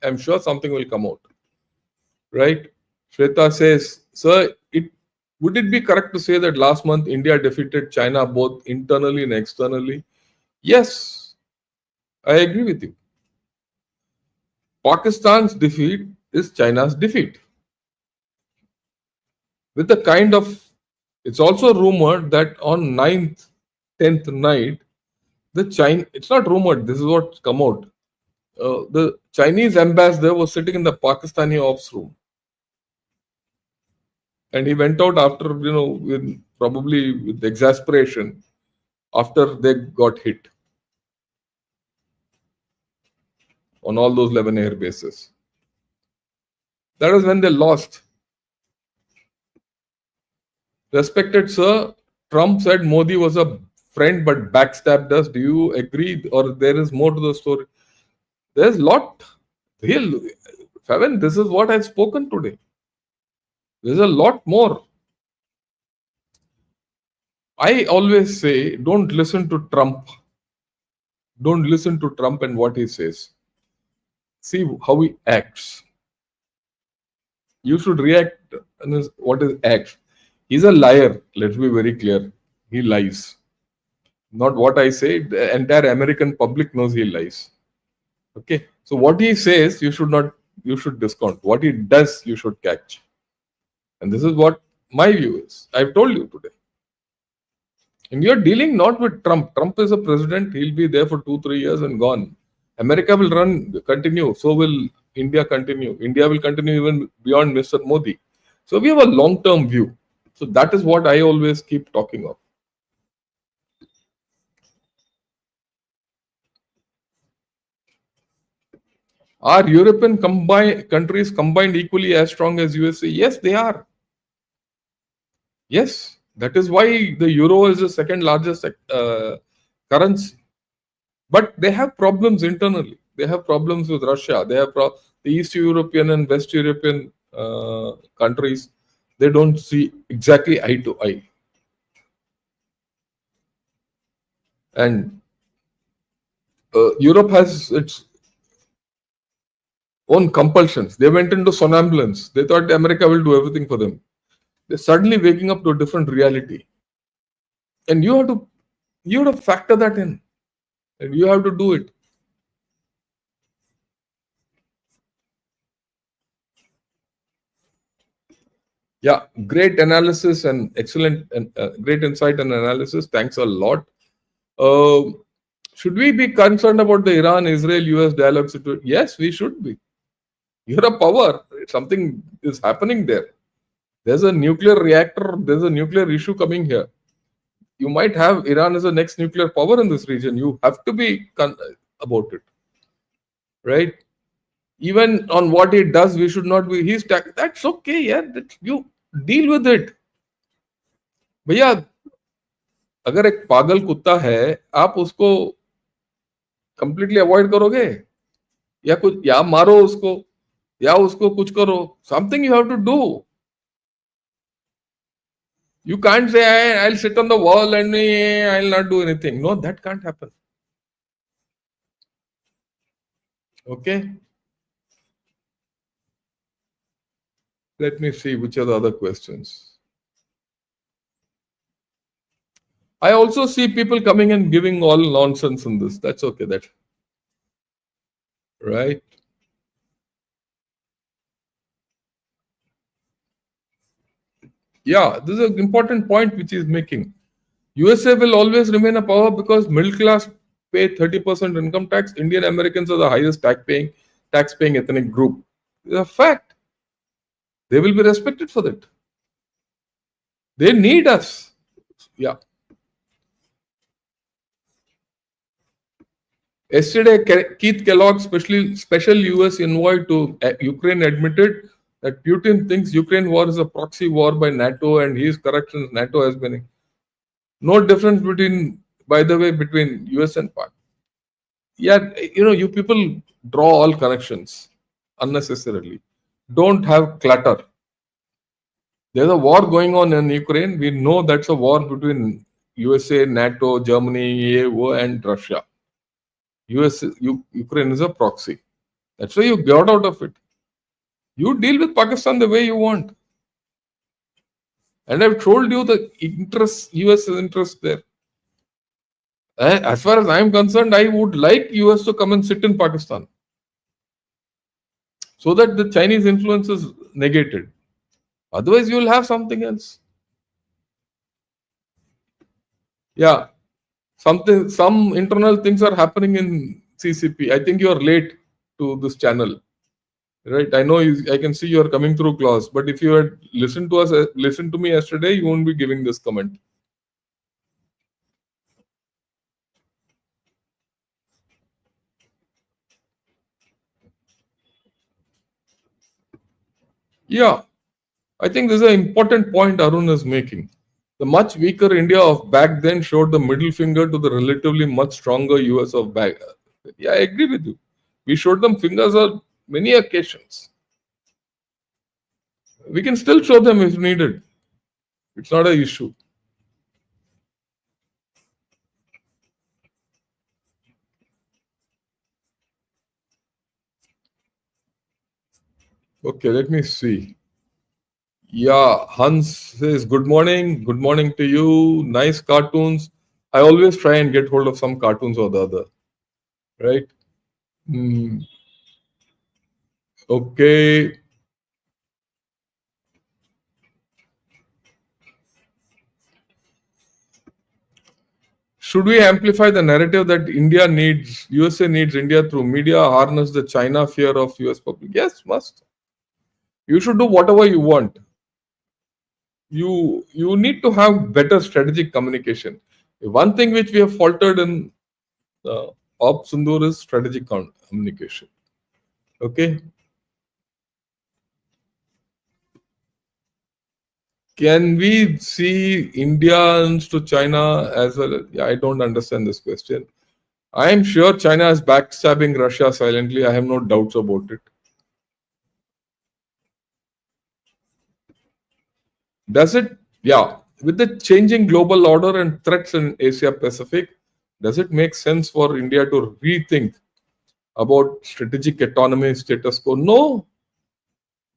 Speaker 1: I'm sure something will come out. Right. Shweta says, sir, would it be correct to say that last month India defeated China both internally and externally? Yes, I agree with you. Pakistan's defeat is China's defeat. With the kind of, it's also rumored that on 9th, 10th night, it's not rumored, this is what's come out. The Chinese ambassador was sitting in the Pakistani ops room. And he went out after, probably with exasperation after they got hit on all those 11 air bases. That was when they lost. Respected sir, Trump said Modi was a friend but backstabbed us. Do you agree, or there is more to the story? There's a lot. Favan, this is what I've spoken today. There's a lot more. I always say, don't listen to Trump. Don't listen to Trump and what he says. See how he acts. You should react on what is acts. He's a liar. Let's be very clear. He lies. Not what I say. The entire American public knows he lies. Okay. So what he says, you should discount. What he does, you should catch. And this is what my view is. I've told you today. And you're dealing not with Trump. Trump is a president. He'll be there for 2, 3 years and gone. America will continue. So will India continue. India will continue even beyond Mr. Modi. So we have a long-term view. So that is what I always keep talking of. Are European countries combined equally as strong as USA? Yes, they are. Yes, that is why the euro is the second largest currency. But they have problems internally. They have problems with Russia. They have the East European and West European countries. They don't see exactly eye to eye. And Europe has its own compulsions. They went into somnambulance. They thought America will do everything for them. They're suddenly waking up to a different reality. And you have to factor that in. And you have to do it. Yeah, great analysis and excellent and great insight and analysis. Thanks a lot. Should we be concerned about the Iran-Israel-US dialogue situation? Yes, we should be. You're a power. Something is happening there. There's a nuclear reactor. There's a nuclear issue coming here. You might have Iran as the next nuclear power in this region. You have to be about it, right? Even on what he does, we should not be. That's okay, yeah. You deal with it. भैया अगर एक पागल कुत्ता है आप उसको completely avoid करोगे या मारो उसको या उसको कुछ करो something you have to do you can't say I'll sit on the wall and I'll not do anything. No, that can't happen. Okay, let me see which are the other questions. I also see people coming and giving all nonsense in this. That's okay. That's right. Yeah, this is an important point which he's making. USA will always remain a power because middle class pay 30% income tax. Indian Americans are the highest tax paying ethnic group. It's a fact. They will be respected for that. They need us. Yeah. Yesterday, Keith Kellogg, special US envoy to Ukraine, admitted that Putin thinks Ukraine war is a proxy war by NATO, and his corrections NATO has been no difference by the way, between US and Pak. Yeah, you people draw all connections unnecessarily. Don't have clutter. There's a war going on in Ukraine. We know that's a war between USA, NATO, Germany, EAO, and Russia. Ukraine is a proxy. That's why you got out of it. You deal with Pakistan the way you want. And I've told you the US interest there. As far as I'm concerned, I would like US to come and sit in Pakistan so that the Chinese influence is negated. Otherwise, you will have something else. Yeah, some internal things are happening in CCP. I think you are late to this channel. Right, I know I can see you are coming through class, but if you had listened to me yesterday, you won't be giving this comment. Yeah, I think this is an important point Arun is making. The much weaker India of back then showed the middle finger to the relatively much stronger US of back. Yeah, I agree with you. We showed them fingers on many occasions. We can still show them if needed. It's not an issue. Okay, let me see. Yeah, Hans says, good morning. Good morning to you. Nice cartoons. I always try and get hold of some cartoons or the other, right? Hmm. Okay. Should we amplify the narrative that USA needs India through media, harness the China fear of US public? Yes, must. You should do whatever you want. You need to have better strategic communication. One thing which we have faltered in Op Sundur is strategic communication. Okay. Can we see Indians to China as well? Yeah, I don't understand this question. I am sure China is backstabbing Russia silently. I have no doubts about it. Does it? Yeah. With the changing global order and threats in Asia Pacific, does it make sense for India to rethink about strategic autonomy status quo? No.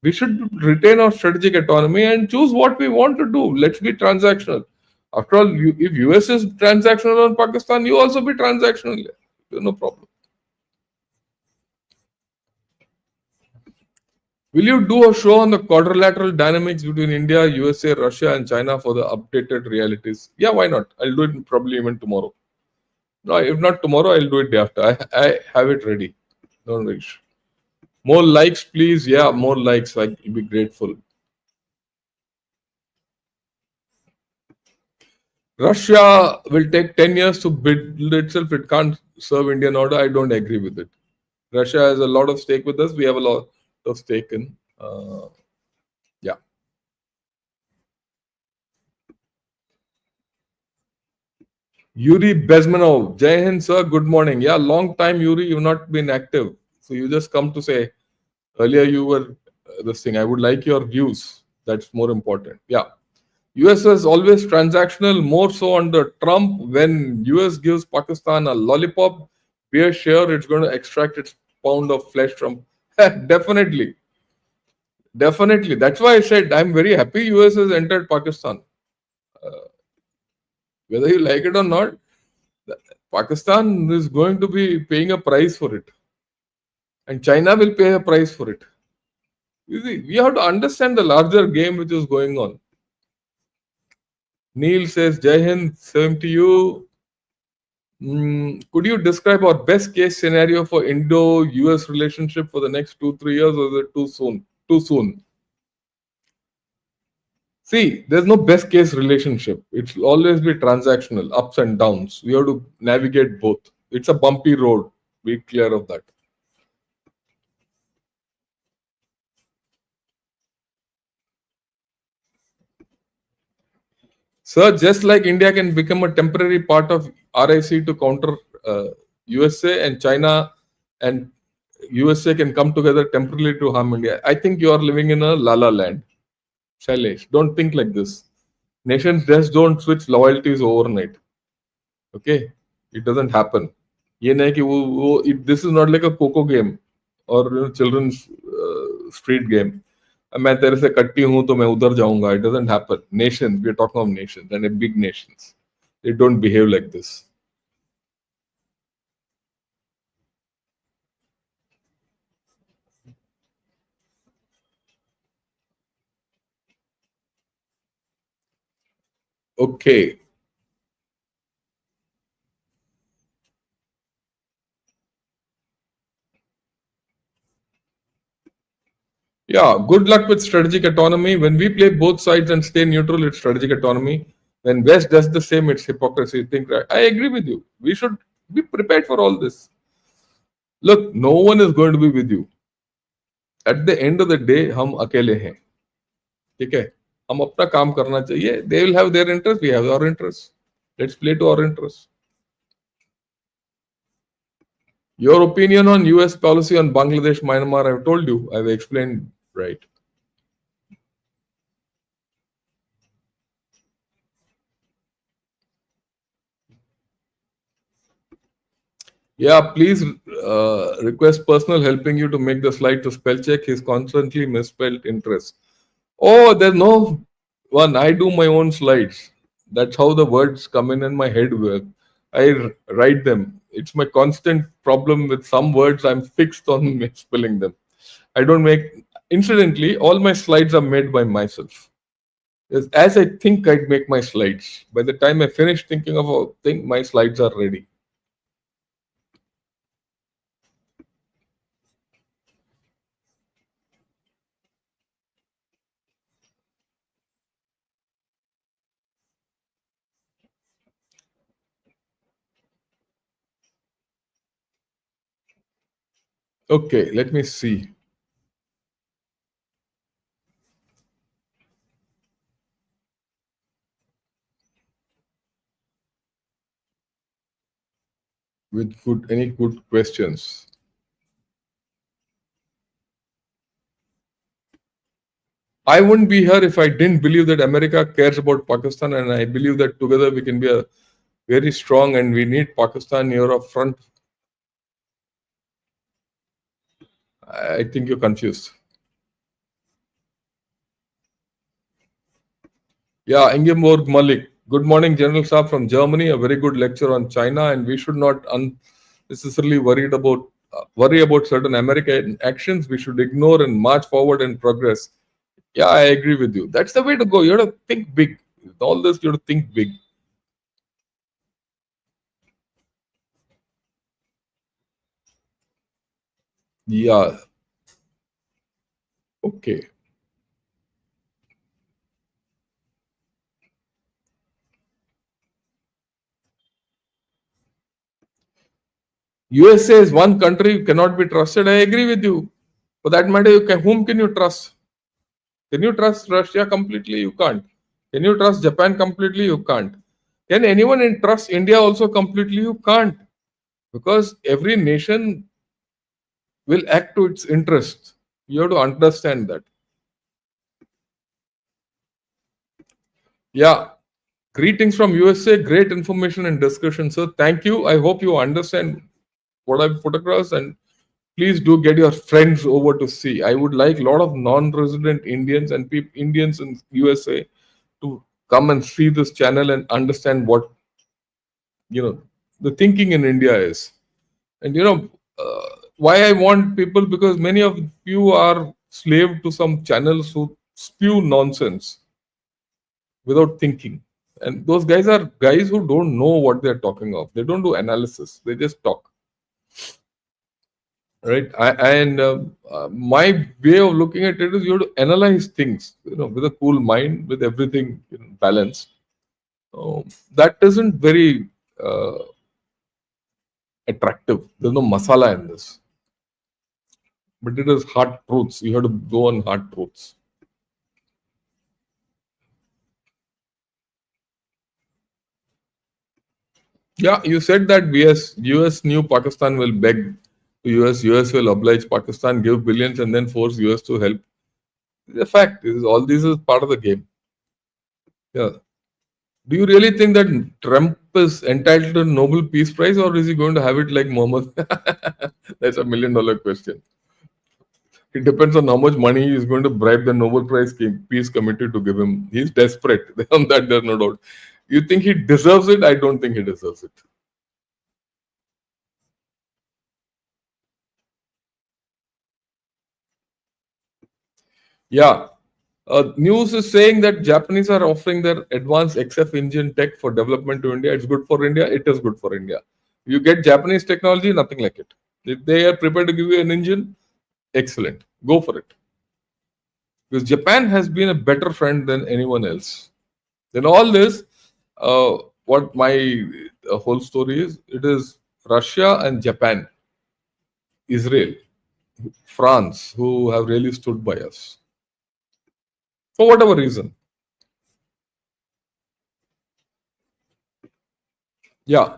Speaker 1: We should retain our strategic autonomy and choose what we want to do. Let's be transactional. After all, if US is transactional on Pakistan, you also be transactional. No problem. Will you do a show on the quadrilateral dynamics between India, USA, Russia, and China for the updated realities? Yeah, why not? I'll do it probably even tomorrow. No, if not tomorrow, I'll do it day after. I have it ready. Don't worry. More likes, please. Yeah, more likes. I'll be grateful. Russia will take 10 years to build itself. It can't serve Indian order. I don't agree with it. Russia has a lot of stake with us. We have a lot of stake in. Yeah. Yuri Bezmanov. Jai Hind, sir. Good morning. Yeah, long time, Yuri. You've not been active. So you just come to say, earlier you were this thing. I would like your views. That's more important. Yeah. US is always transactional, more so under Trump. When US gives Pakistan a lollipop, be assured it's going to extract its pound of flesh from. Definitely. Definitely. That's why I said I'm very happy US has entered Pakistan. Whether you like it or not, Pakistan is going to be paying a price for it. And China will pay a price for it. You see, we have to understand the larger game which is going on. Neil says, Jai Hind, same to you. Could you describe our best case scenario for Indo-US relationship for the next 2-3 years, or is it too soon? Too soon. See, there's no best case relationship. It will always be transactional, ups and downs. We have to navigate both. It's a bumpy road. Be clear of that. Sir, just like India can become a temporary part of RIC to counter USA, and China and USA can come together temporarily to harm India. I think you are living in a la la land. Shailesh, don't think like this. Nations just don't switch loyalties overnight. Okay? It doesn't happen. ये नहीं कि this is not like a coco game or children's street game. मैं तेरे से कट्टी हूं तो मैं उधर जाऊंगा. It doesn't happen. Nations, we are talking of nations and big nations. They don't behave like this. Okay. Yeah, good luck with strategic autonomy. When we play both sides and stay neutral, it's strategic autonomy. When West does the same, it's hypocrisy. Think right. I agree with you. We should be prepared for all this. Look, no one is going to be with you. At the end of the day, हम अकेले हैं. ठीक है? हम अपना काम करना चाहिए. They will have their interests. We have our interests. Let's play to our interests. Your opinion on US policy on Bangladesh, Myanmar, I've told you. I've explained right. Yeah, please request personal helping you to make the slide to spell check. He's constantly misspelled interest. Oh, there's no one. I do my own slides. That's how the words come in my head. Write them. It's my constant problem with some words. I'm fixed on spelling them. I don't make. Incidentally, all my slides are made by myself. As I think I'd make my slides. By the time I finish thinking of a thing, my slides are ready. Okay, let me see. With any good questions. I wouldn't be here if I didn't believe that America cares about Pakistan, and I believe that together we can be a very strong, and we need Pakistan near our front. I think you're confused. Yeah, Ingeborg Malik. Good morning, General Saab from Germany. A very good lecture on China, and we should not unnecessarily worry about certain American actions. We should ignore and march forward and progress. Yeah, I agree with you. That's the way to go. You have to think big. All this, you have to think big. Yeah. Okay. USA is one country cannot be trusted. I agree with you. For that matter, whom can you trust? Can you trust Russia completely? You can't. Can you trust Japan completely? You can't. Can anyone trust India also completely? You can't. Because every nation will act to its interest. You have to understand that. Yeah. Greetings from USA. Great information and discussion, sir. Thank you. I hope you understand what I've put across, and please do get your friends over to see. I would like a lot of non-resident Indians and Indians in USA to come and see this channel and understand what the thinking in India is. And why I want people, because many of you are slave to some channels who spew nonsense without thinking. And those guys are guys who don't know what they're talking of. They don't do analysis. They just talk. Right. My way of looking at it is you have to analyze things, with a cool mind, with everything balanced. That isn't very attractive. There's no masala in this, but it is hard truths. You have to go on hard truths. Yeah, you said that US knew Pakistan will beg to US will oblige Pakistan, give billions, and then force US to help. It's a fact. All this is part of the game. Yeah. Do you really think that Trump is entitled to a Nobel Peace Prize, or is he going to have it like Mohammed? That's $1 million question. It depends on how much money he is going to bribe the Nobel Prize Peace Committee to give him. He's desperate. On that, there's no doubt. You think he deserves it? I don't think he deserves it. Yeah. News is saying that Japanese are offering their advanced XF engine tech for development to India. It's good for India. It is good for India. You get Japanese technology, nothing like it. If they are prepared to give you an engine, excellent. Go for it. Because Japan has been a better friend than anyone else. Then all this, what my whole story is, it is Russia and Japan, Israel, France, who have really stood by us for whatever reason. Yeah,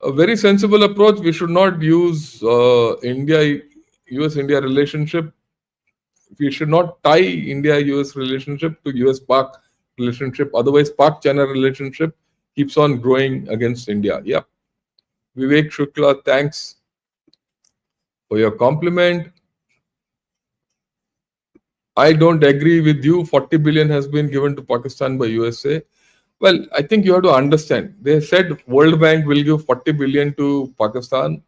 Speaker 1: a very sensible approach. We should not use US-India relationship. We should not tie India-US relationship to US-Pak relationship. Otherwise, Pak-China relationship keeps on growing against India. Yeah. Vivek Shukla, thanks for your compliment. I don't agree with you. 40 billion has been given to Pakistan by USA. Well, I think you have to understand. They said World Bank will give 40 billion to Pakistan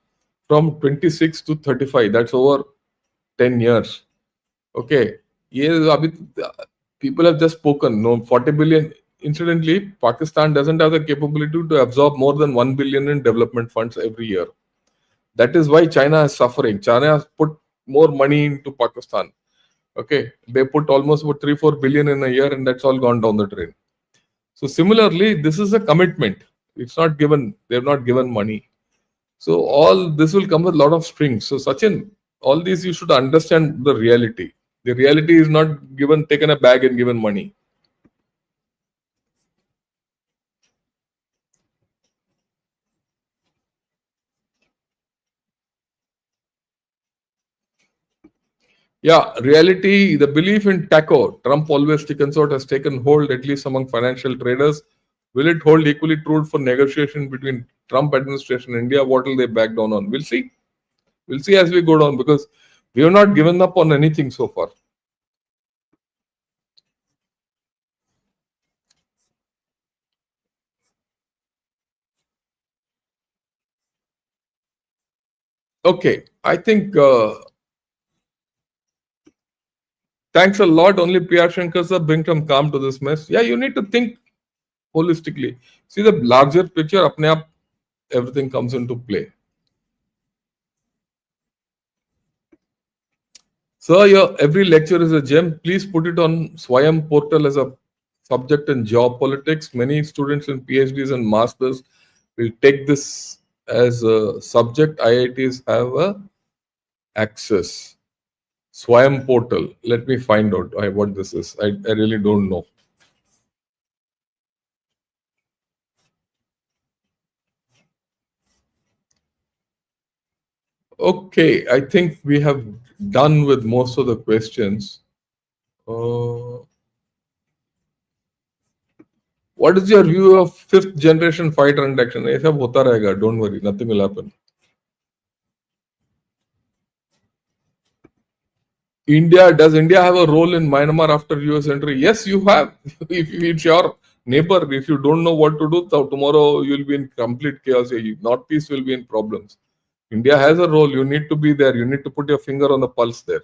Speaker 1: from 26 to 35. That's over 10 years. Okay. Yes, people have just spoken. No, 40 billion. Incidentally, Pakistan doesn't have the capability to absorb more than 1 billion in development funds every year. That is why China is suffering. China has put more money into Pakistan. Okay. They put almost about 3 4 billion in a year, and that's all gone down the drain. So similarly, this is a commitment. It's not given. They've not given money. So all this will come with a lot of strings. So Sachin, all these you should understand the reality. The reality is not given, taken a bag and given money. Yeah, reality, the belief in taco, Trump always chicken sort has taken hold, at least among financial traders. Will it hold equally true for negotiation between Trump administration and India? What will they back down on? We'll see. We'll see as we go down because we have not given up on anything so far. Okay, I think thanks a lot. Only PR Shankar sir bring some calm to this mess. Yeah, you need to think holistically. See the larger picture, apne aap everything comes into play. So your every lecture is a gem. Please put it on Swayam portal as a subject in geopolitics. Many students in PhDs and masters will take this as a subject. IITs have a access. Swayam portal. Let me find out what this is. I really don't know. Okay, I think we have done with most of the questions. Uh, what is your view of fifth generation fighter induction? ये सब होता रहेगा. Don't worry, nothing will happen. Does India have a role in Myanmar after US entry? Yes, you have. If it's your neighbor, if you don't know what to do, so tomorrow you'll be in complete chaos. Northeast will be in problems. India has a role. You need to be there. You need to put your finger on the pulse there.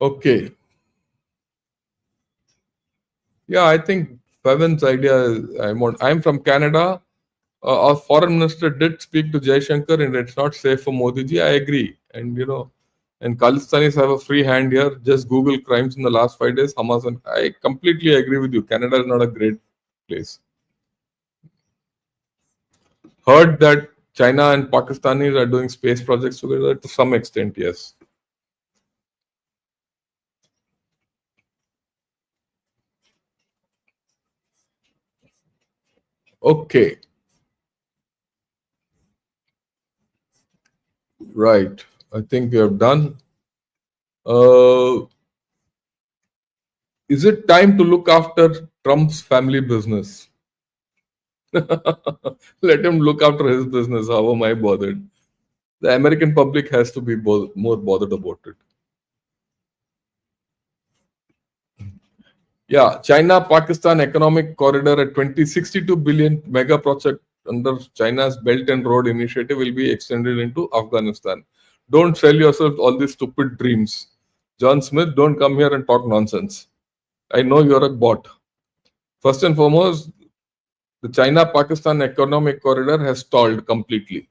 Speaker 1: Okay. Yeah, I think Pavan's idea is I'm from Canada. Our foreign minister did speak to Jai Shankar, and it's not safe for Modi ji. I agree. And Khalistanis have a free hand here. Just Google crimes in the last 5 days. Hamas and I completely agree with you. Canada is not a great place. Heard that China and Pakistanis are doing space projects together to some extent, yes. Okay, right. I think we have done. Uh, is it time to look after Trump's family business? Let him look after his business. How am I bothered? The American public has to be more bothered about it. Yeah, China Pakistan economic corridor at 2062 billion mega project under China's Belt and Road Initiative will be extended into Afghanistan. Don't sell yourself all these stupid dreams. John Smith, don't come here and talk nonsense. I know you're a bot. First and foremost, the China Pakistan economic corridor has stalled completely.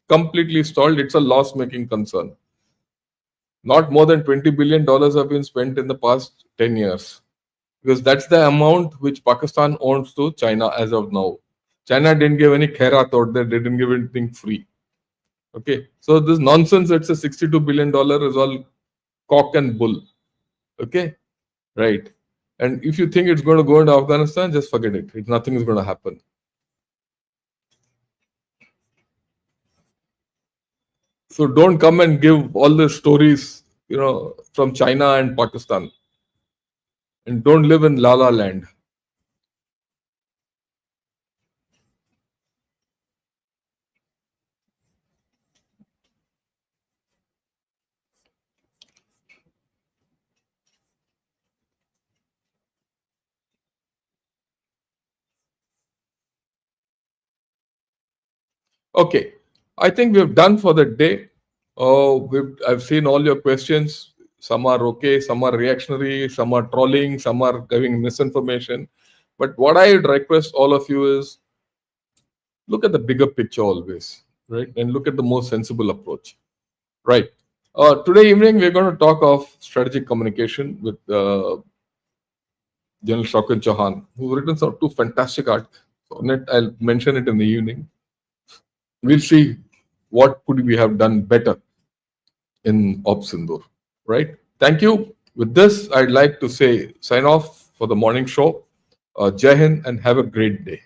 Speaker 1: Completely stalled. It's a loss making concern. Not more than $20 billion have been spent in the past 10 years because that's the amount which Pakistan owns to China as of now. China didn't give any khairat out there, they didn't give anything free. Okay, so this nonsense, it's a $62 billion is all cock and bull. Okay, right. And if you think it's going to go into Afghanistan, just forget it. Nothing is going to happen. So don't come and give all the stories, from China and Pakistan. And don't live in La La Land. Okay, I think we've done for the day. I've seen all your questions. Some are okay, some are reactionary, some are trolling, some are giving misinformation. But what I would request all of you is look at the bigger picture always, right? And look at the more sensible approach, right? Today evening, we're going to talk of strategic communication with General Shankar Chauhan, who's written some two fantastic articles on it. I'll mention it in the evening. We'll see what could we have done better in Op Sindur, right? Thank you. With this, I'd like to say sign off for the morning show. Jai Hind and have a great day.